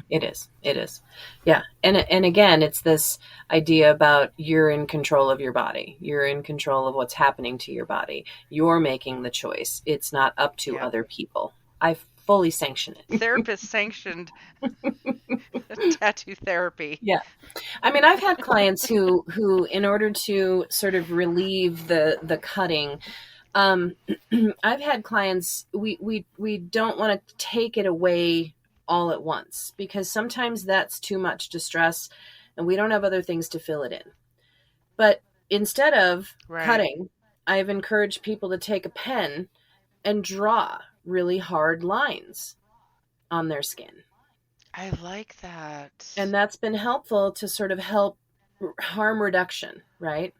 It is. It is. Yeah. And again, it's this idea about you're in control of your body. You're in control of what's happening to your body. You're making the choice. It's not up to Yep. other people. I fully sanction it. Therapist sanctioned tattoo therapy. Yeah. I mean, I've had clients who in order to sort of relieve the cutting, um I've had clients, we don't want to take it away all at once because sometimes that's too much distress and we don't have other things to fill it in. But instead of Right. cutting, I've encouraged people to take a pen and draw really hard lines on their skin. I like And that. that's been helpful to sort of help harm reduction, right?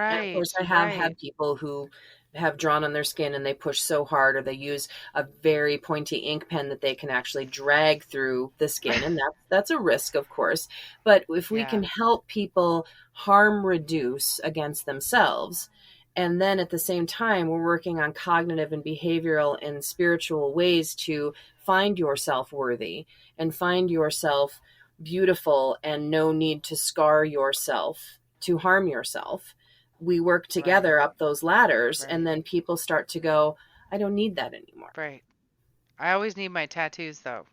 And of Right, course, I have right. had people who have drawn on their skin and they push so hard, or they use a very pointy ink pen that they can actually drag through the skin, and that's a risk, of course. But if we Yeah. can help people harm reduce against themselves, and then at the same time we're working on cognitive and behavioral and spiritual ways to find yourself worthy and find yourself beautiful and no need to scar yourself, to harm yourself. We work Right. together up those ladders, and Right. then people start to go, I don't need that anymore. Right. I always need my tattoos though.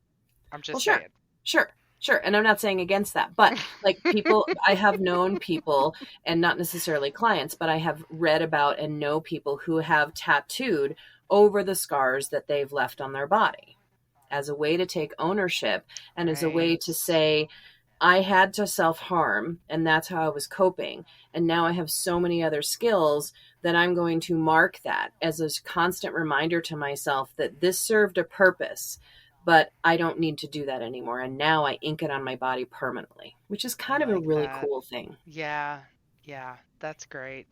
I'm Well, just sure, saying. sure, sure. And I'm not saying against that, but like people, I have known people, and not necessarily clients, but I have read about and know people who have tattooed over the scars that they've left on their body as a way to take ownership and as a way Right. to say, I had to self harm, and that's how I was coping. And now I have so many other skills that I'm going to mark that as a constant reminder to myself that this served a purpose, but I don't need to do that anymore. And now I ink it on my body permanently, which is I kind of a like really that. cool thing. Yeah. Yeah. That's great.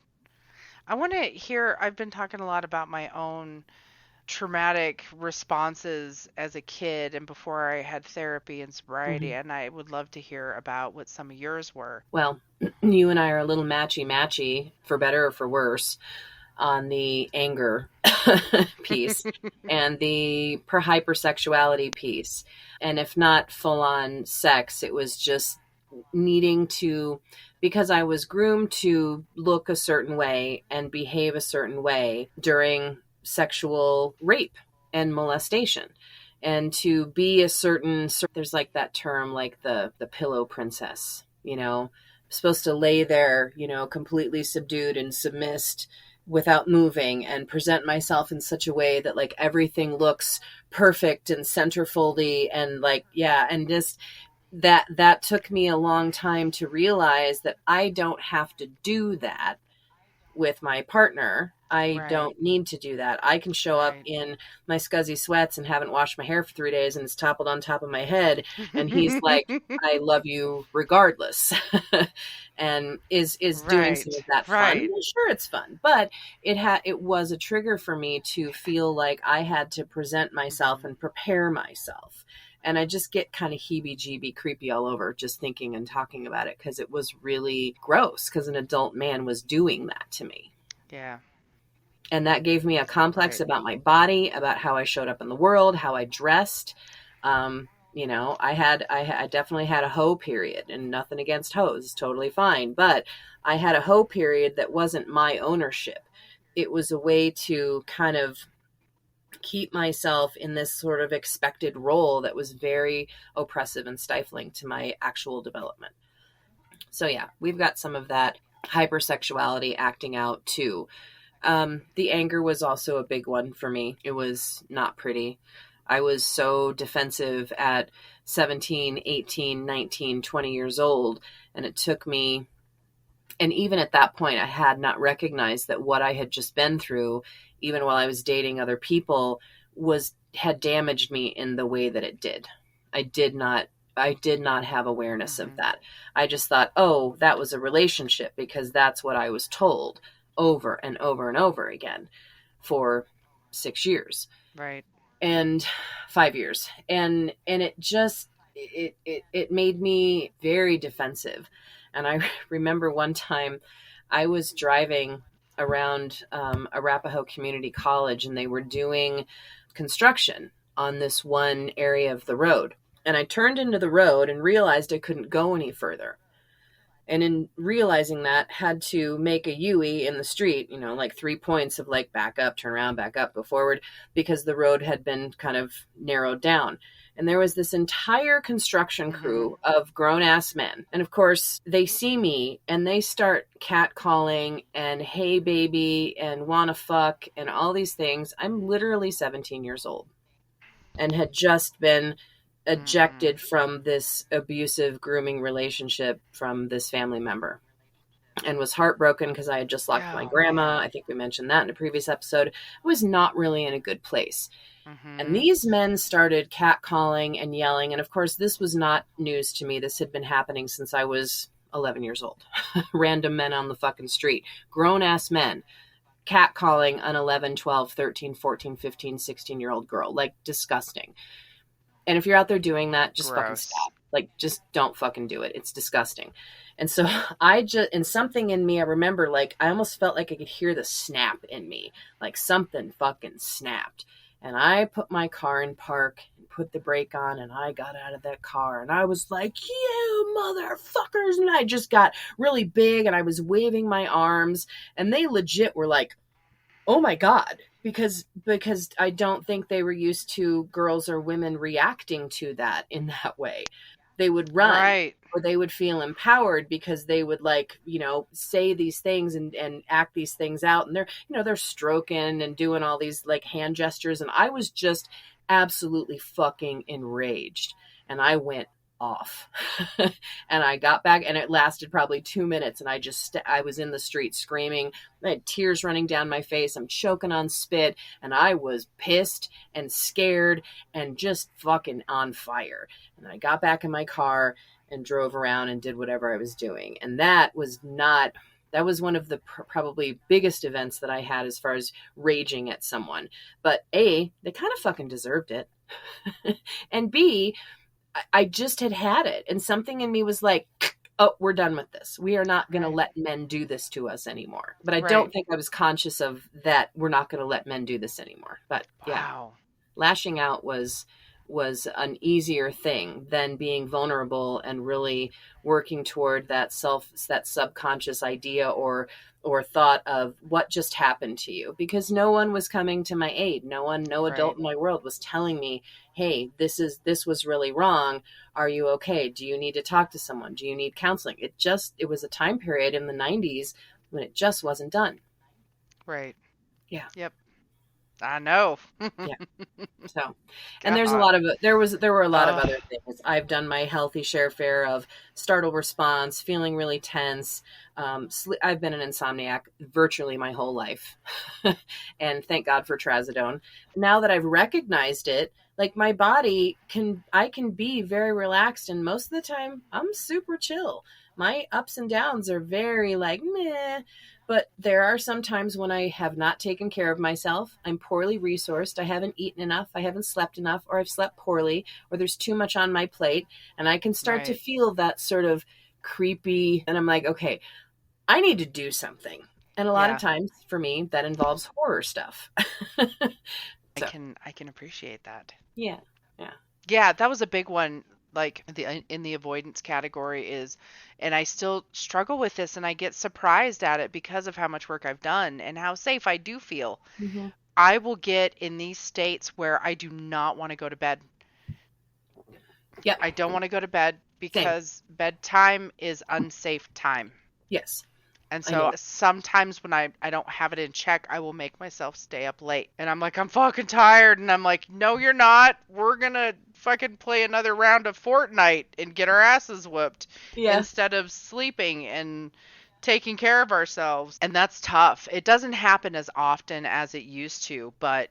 I want to hear, I've been talking a lot about my own traumatic responses as a kid and before I had therapy and sobriety, Mhm. and I would love to hear about what some of yours were. Well, you and I are a little matchy matchy, for better or for worse, on the anger piece and the hypersexuality piece. And if not full on sex, it was just needing to, because I was groomed to look a certain way and behave a certain way during sexual rape and molestation. And to be a certain, there's like that term, like the pillow princess, supposed to lay there, completely subdued and submissed without moving and present myself in such a way that like everything looks perfect and centerfoldy and like, yeah, and just that took me a long time to realize that I don't have to do that with my partner. I Right, don't need to do that. I can show up right. in my scuzzy sweats and haven't washed my hair for 3 days and it's toppled on top of my head. And he's like, I love you regardless. And is doing some of Right, that fun. right. Well, sure, it's fun, but it was a trigger for me to feel like I had to present myself Hmm. and prepare myself. And I just get kind of heebie jeebie creepy all over just thinking and talking about it because it was really gross because an adult man was doing that to me. Yeah, And that gave me a complex right. about my body, about how I showed up in the world, how I dressed. I definitely had a hoe period, and nothing against hoes, totally fine. But I had a hoe period that wasn't my ownership. It was a way to kind of keep myself in this sort of expected role that was very oppressive and stifling to my actual development. So yeah, we've got some of that hypersexuality acting out too. The anger was also a big one for me. It was not pretty. I was so defensive at 17, 18, 19, 20 years old. And it took me, and even at that point, I had not recognized that what I had just been through, even while I was dating other people, had damaged me in the way that it did. I did not I did not have awareness of Hmm. that. I just thought, "Oh, that was a relationship because that's what I was told over and over and over again for 6 years Right. and 5 years." And it just it made me very defensive. And I remember one time I was driving around Arapahoe Community College, and they were doing construction on this one area of the road. And I turned into the road and realized I couldn't go any further. And in realizing that, had to make a U-E in the street, like 3 points of like back up, turn around, back up, go forward, because the road had been kind of narrowed down. And there was this entire construction Hmm. crew of grown ass men. And of course, they see me and they start catcalling and hey baby and wanna fuck and all these things. I'm literally 17 years old and had just been Hmm. ejected from this abusive grooming relationship from this family member and was heartbroken because I had just lost my Oh grandma. I man. think we mentioned that in a previous episode. I was not really in a good place. And Hmm. these men started catcalling and yelling. And of course, this was not news to me. This had been happening since I was 11 years old. Random men on the fucking street, grown ass men catcalling an 11, 12, 13, 14, 15, 16-year-old girl. Like, disgusting. And if you're out there doing that, just fucking Gross. stop. Like, just don't fucking do it. It's disgusting. And so I just, and something in me, I remember, like, I almost felt like I could hear the snap in me. Like, something fucking snapped. And I put my car in park and put the brake on, and I got out of that car and I was like, you motherfuckers. And I just got really big and I was waving my arms, and they legit were like, oh my God, because I don't think they were used to girls or women reacting to that in that way. They would run, Right. or they would feel empowered because they would, like, say these things and act these things out, and they're stroking and doing all these like hand gestures, and I was just absolutely fucking enraged, and I went off. And I got back, and it lasted probably 2 minutes, and I was in the street screaming. I had tears running down my face. I'm choking on spit, and I was pissed and scared and just fucking on fire. And I got back in my car and drove around and did whatever I was doing. And that was one of the probably biggest events that I had as far as raging at someone. But A, they kind of fucking deserved it. And B, I just had it. And something in me was like, oh, we're done with this. We are not going to Right. let men do this to us anymore. But I Right. don't think I was conscious of that. We're not going to let men do this anymore. But yeah, Wow. lashing out was an easier thing than being vulnerable and really working toward that subconscious idea or thought of what just happened to you, because no one was coming to my aid. No Right. adult in my world was telling me, hey, this was really wrong. Are you okay? Do you need to talk to someone? Do you need counseling? It was a time period in the 90s when it just wasn't done. Right. Yeah. Yep. I know. Yeah. So, and God. there were a lot of Uh, other things. I've done my healthy share of startle response, feeling really tense. I've been an insomniac virtually my whole life, and thank God for trazodone. Now that I've recognized it, like I can be very relaxed, and most of the time I'm super chill. My ups and downs are very like meh, but there are some times when I have not taken care of myself. I'm poorly resourced. I haven't eaten enough. I haven't slept enough, or I've slept poorly, or there's too much on my plate. And I can start to right. feel that sort of creepy. And I'm like, okay, I need to do something. And a lot of Yeah. times for me, that involves horror stuff. So, I can appreciate that. yeah. Yeah. Yeah, that was a big one, like in the avoidance category is, and I still struggle with this and I get surprised at it because of how much work I've done and how safe I do feel. Hmm. I will get in these states where I do not want to go to bed. Yep. I don't want to go to bed Same. because bedtime is unsafe time. Yes. And I know. so sometimes when I don't have it in check, I will make myself stay up late. And I'm like, I'm fucking tired. And I'm like, no, you're not. We're gonna fucking play another round of Fortnite and get our asses whooped Yeah. instead of sleeping and taking care of ourselves. And that's tough. It doesn't happen as often as it used to, but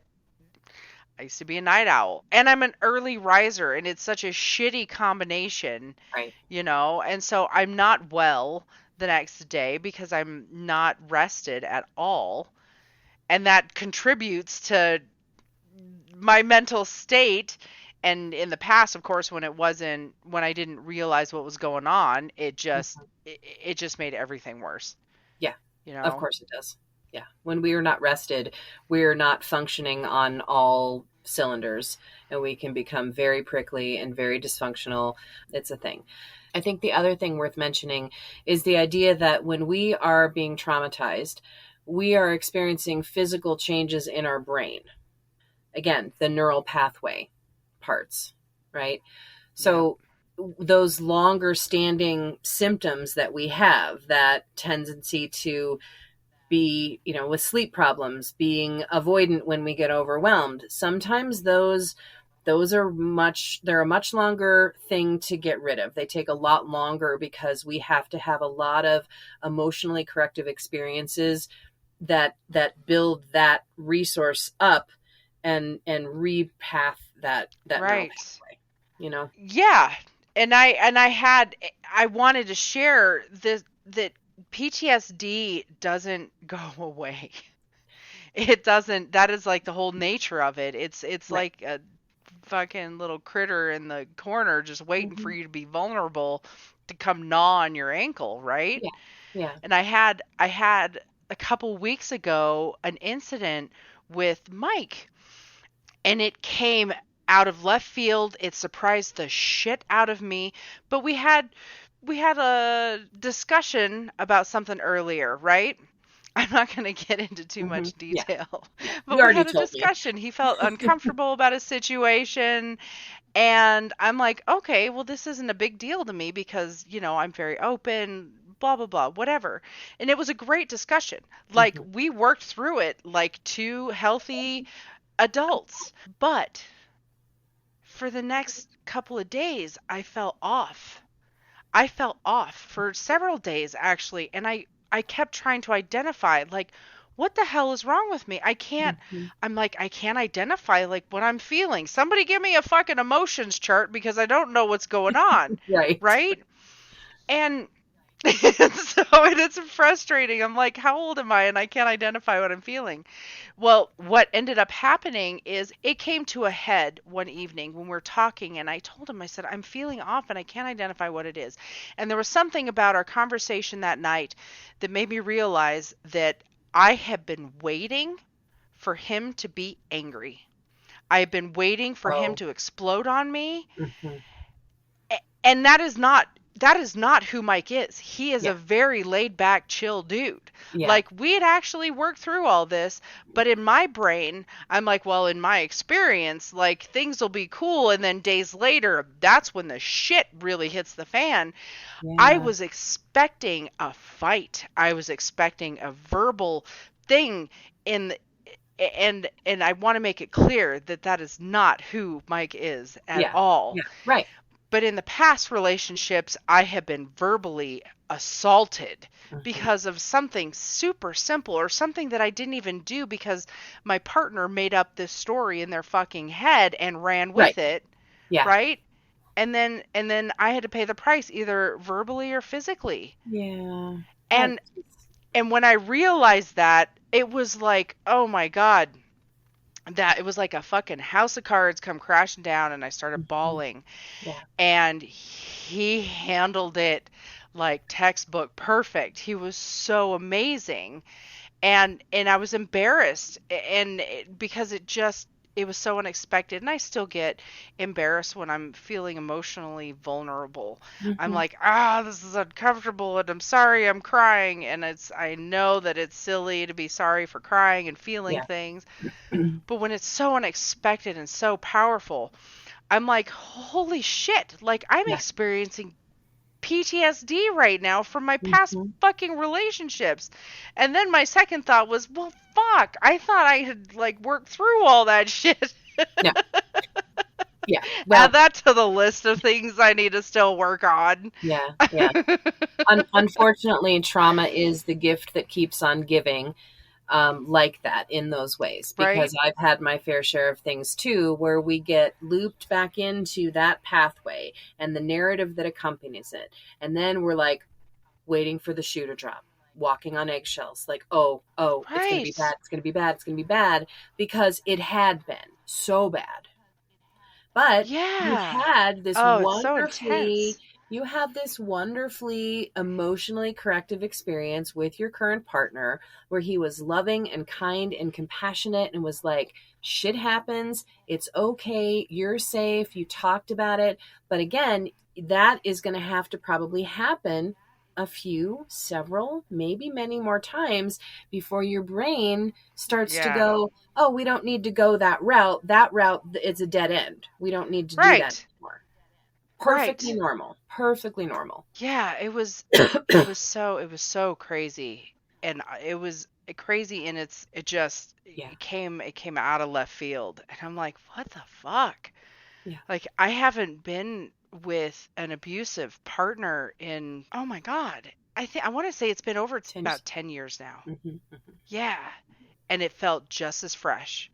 I used to be a night owl. And I'm an early riser, and it's such a shitty combination, Right. and so I'm not well the next day because I'm not rested at all. And that contributes to my mental state. And in the past, of course, when I didn't realize what was going on, it just made everything worse, Yeah. you Of know? course it does. Yeah. When we are not rested, we're not functioning on all cylinders, and we can become very prickly and very dysfunctional. It's a thing. I think the other thing worth mentioning is the idea that when we are being traumatized, we are experiencing physical changes in our brain. Again, the neural pathway parts, right? Yeah. So those longer standing symptoms that we have, that tendency to be, with sleep problems, being avoidant when we get overwhelmed. Sometimes they're a much longer thing to get rid of. They take a lot longer because we have to have a lot of emotionally corrective experiences that build that resource up and repath that neural Right. pathway, you know? Yeah. I wanted to share this that PTSD doesn't go away. It doesn't. That is like the whole nature of it. It's Right. like a fucking little critter in the corner just waiting for Hmm. you to be vulnerable to come gnaw on your ankle, right? Yeah. Yeah. And I had a couple weeks ago an incident with Mike, and it came out of left field. It surprised the shit out of me. But we had a discussion about something earlier, right? I'm not going to get into too Hmm. much Yeah. detail, Yeah. You but we already had a told me. discussion. He felt uncomfortable about a situation, and I'm like, okay, well, this isn't a big deal to me because, I'm very open, blah, blah, blah, whatever. And it was a great discussion. Like, Hmm. we worked through it like two healthy adults. But for the next couple of days, I felt off. I felt off for several days actually, and I kept trying to identify like what the hell is wrong with me? Hmm. I'm like I can't identify like what I'm feeling. Somebody give me a fucking emotions chart because I don't know what's going on, Right. right? And and it's frustrating. I'm like, how old am I? And I can't identify what I'm feeling. Well, what ended up happening is it came to a head one evening when we were talking, and I told him, I said, I'm feeling off and I can't identify what it is. And there was something about our conversation that night that made me realize that I have been waiting for him to be angry. I have been waiting for him Oh. to explode on me, Hmm. and that is not who Mike is. He is Yeah. a very laid back, chill dude. Yeah. Like we had actually worked through all this, but in my brain, I'm like, well, in my experience, like things will be cool, and then days later, that's when the shit really hits the fan. I Yeah. was expecting a fight. I was expecting a verbal thing in and I want to make it clear that that is not who Mike is at Yeah. all. Yeah. Right. But in the past relationships, I have been verbally assaulted Hmm. because of something super simple or something that I didn't even do because my partner made up this story in their fucking head and ran Right. with it, Yeah. right? And then I had to pay the price either verbally or physically. Yeah. That. And and when I realized that, it was like, "Oh my god." That it was like a fucking house of cards come crashing down and I started Hmm. bawling, Yeah. and he handled it like textbook perfect. He was so amazing, and I was embarrassed, because it was so unexpected, and I still get embarrassed when I'm feeling emotionally vulnerable. I'm Hmm. like, this is uncomfortable, and I'm sorry, I'm crying, and I know that it's silly to be sorry for crying and feeling Yeah. things, but when it's so unexpected and so powerful, I'm like, holy shit, like I'm Yeah. experiencing PTSD right now from my past Hmm. fucking relationships. And then my second thought was, well, fuck, I thought I had like worked through all that shit. Yeah. Yeah. Add Well, that to the list of things I need to still work on. yeah. Yeah. Unfortunately, trauma is the gift that keeps on giving, like that in those ways, Right? because I've had my fair share of things too where we get looped back into that pathway and the narrative that accompanies it. And then we're like waiting for the shoe to drop, walking on eggshells, like, oh, it's going to be bad, Right. it's going to be bad, it's going to be bad, because it had been so bad. But you Yeah. had this Oh, it's so wonderfully intense. you have this wonderfully emotionally corrective experience with your current partner where he was loving and kind and compassionate and was like, shit happens, it's okay, you're safe, you talked about it. But again, that is going to have to probably happen a few, several, maybe many more times before your brain starts to Yeah. go, oh, we don't need to go that route. That route, it's a dead end. We don't need to do that Right. anymore. Perfectly Right. normal. Perfectly normal. Yeah, it was so crazy, and it was crazy, and Yeah. it came out of left field, and I'm like, what the fuck? Yeah. Like I haven't been with an abusive partner in, oh my god, I want to say it's been over 10 years. about 10 years now. Hmm. Yeah, and it felt just as fresh.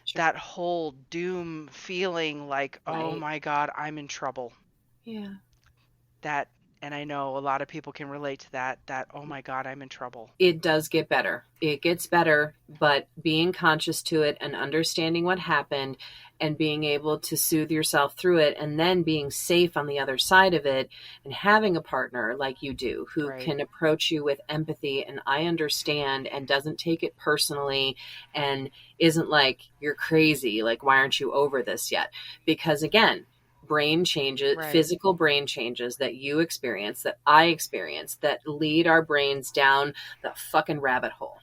Sure. That whole doom feeling, like, oh Right. my god, I'm in trouble. Yeah. That And I know a lot of people can relate to that, oh my God, I'm in trouble. It does get better. It gets better, but being conscious to it and understanding what happened and being able to soothe yourself through it and then being safe on the other side of it and having a partner like you do who Right. can approach you with empathy and I understand and doesn't take it personally and isn't like you're crazy, like why aren't you over this yet? Because again, brain changes, Right. physical brain changes that you experience, that I experience, that lead our brains down the fucking rabbit hole.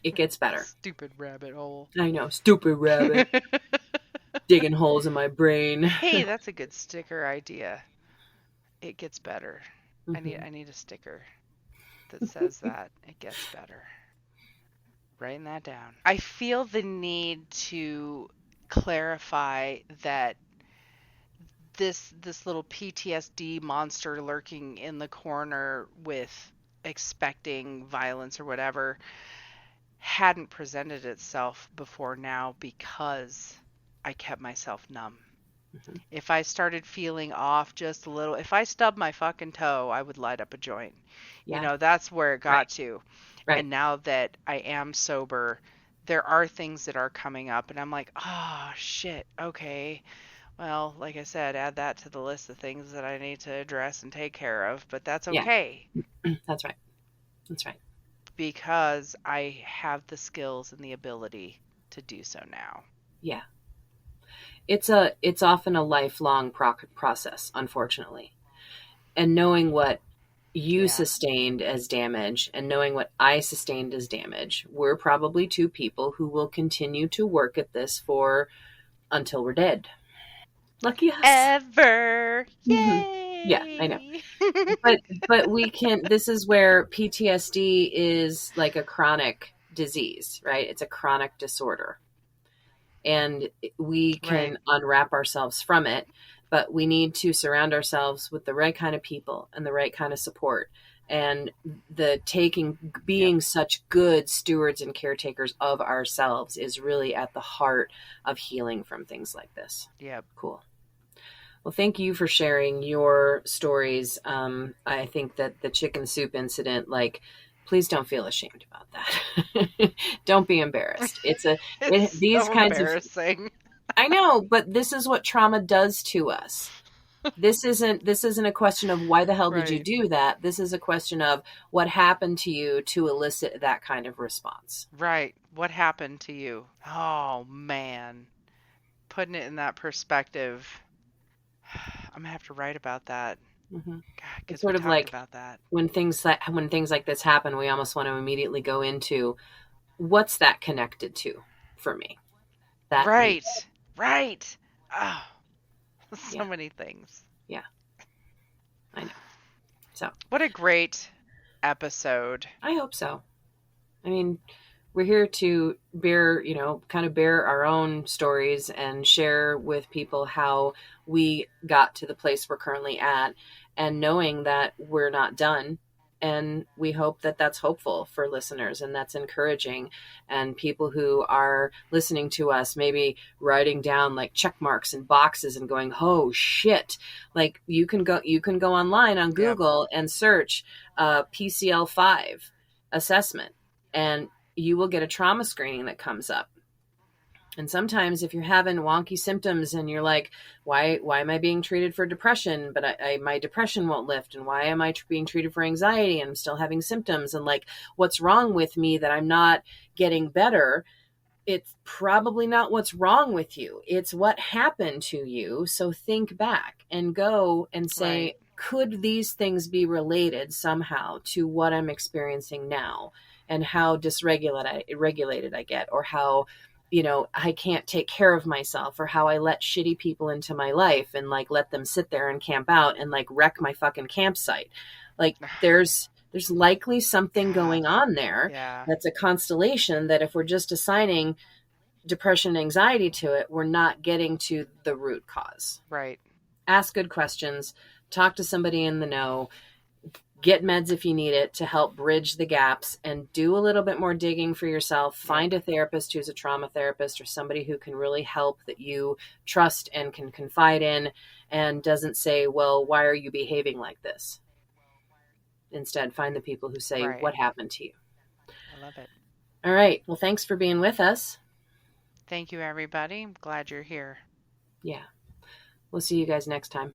It gets better. Stupid rabbit hole. I know, stupid rabbit digging holes in my brain. Hey, that's a good sticker idea. It gets better. Hmm. I need a sticker that says that it gets better. Writing that down. I feel the need to clarify that this little PTSD monster lurking in the corner with expecting violence or whatever hadn't presented itself before now because I kept myself numb. Hmm. If I started feeling off just a little, if I stubbed my fucking toe, I would light up a joint. You Yeah, know, that's where it right, got to. right. And now that I am sober, there are things that are coming up, and I'm like, oh, shit, okay. Well, like I said, add that to the list of things that I need to address and take care of, but that's Yeah, okay that's right. That's right. because I have the skills and the ability to do so now. Yeah. It's often a lifelong process, unfortunately. And knowing what you Yeah. sustained as damage and knowing what I sustained as damage, we're probably two people who will continue to work at this for until we're dead. Lucky us. Ever. Hmm. Yeah, I know. Yay. But but we can this is where PTSD is like a chronic disease, right? It's a chronic disorder. And we Right. can unwrap ourselves from it, but we need to surround ourselves with the right kind of people and the right kind of support and the taking Yep. being such good stewards and caretakers of ourselves is really at the heart of healing from things like this. Yep. Cool. Well, thank you for sharing your stories. I think that the chicken soup incident, like, please don't feel ashamed about that. Don't be embarrassed. It's These so kinds of, embarrassing. I know, but this is what trauma does to us. This isn't a question of why the hell did you Right. do that. This is a question of what happened to you to elicit that kind of response. Right. What happened to you? Oh, man. Putting it in that perspective. I'm gonna have to write about that. Hmm. God, It's because we sort of talked like about that. when things like this happen, we almost want to immediately go into what's that connected to for me? That me. Right. Right. Oh, so Yeah. many things. Yeah. I know. So What a great episode. I hope so. I mean, we're here to bear, kind of bear our own stories and share with people how we got to the place we're currently at and knowing that we're not done. And we hope that that's hopeful for listeners and that's encouraging. And people who are listening to us, maybe writing down like check marks and boxes and going, oh shit. Like you can go online on Yep. Google and search PCL5 assessment and you will get a trauma screening that comes up. And sometimes if you're having wonky symptoms and you're like, why am I being treated for depression, but my depression won't lift? And why am I being treated for anxiety and I'm still having symptoms? And like, what's wrong with me that I'm not getting better? It's probably not what's wrong with you. It's what happened to you. So think back and go and Right. say, could these things be related somehow to what I'm experiencing now and how dysregulated I get, or how, I can't take care of myself, or how I let shitty people into my life and like let them sit there and camp out and like wreck my fucking campsite. Like there's likely something God. going on there Yeah. that's a constellation that if we're just assigning depression and anxiety to it, we're not getting to the root cause. Right. Ask good questions, talk to somebody in the know, get meds if you need it to help bridge the gaps, and do a little bit more digging for yourself. Yep. Find a therapist who's a trauma therapist or somebody who can really help that you trust and can confide in and doesn't say, well, why are you behaving like this? instead. Find the people who say, Right. what happened to you? I love it. All right. Well, thanks for being with us. Thank you, everybody. I'm glad you're here. Yeah. We'll see you guys next time.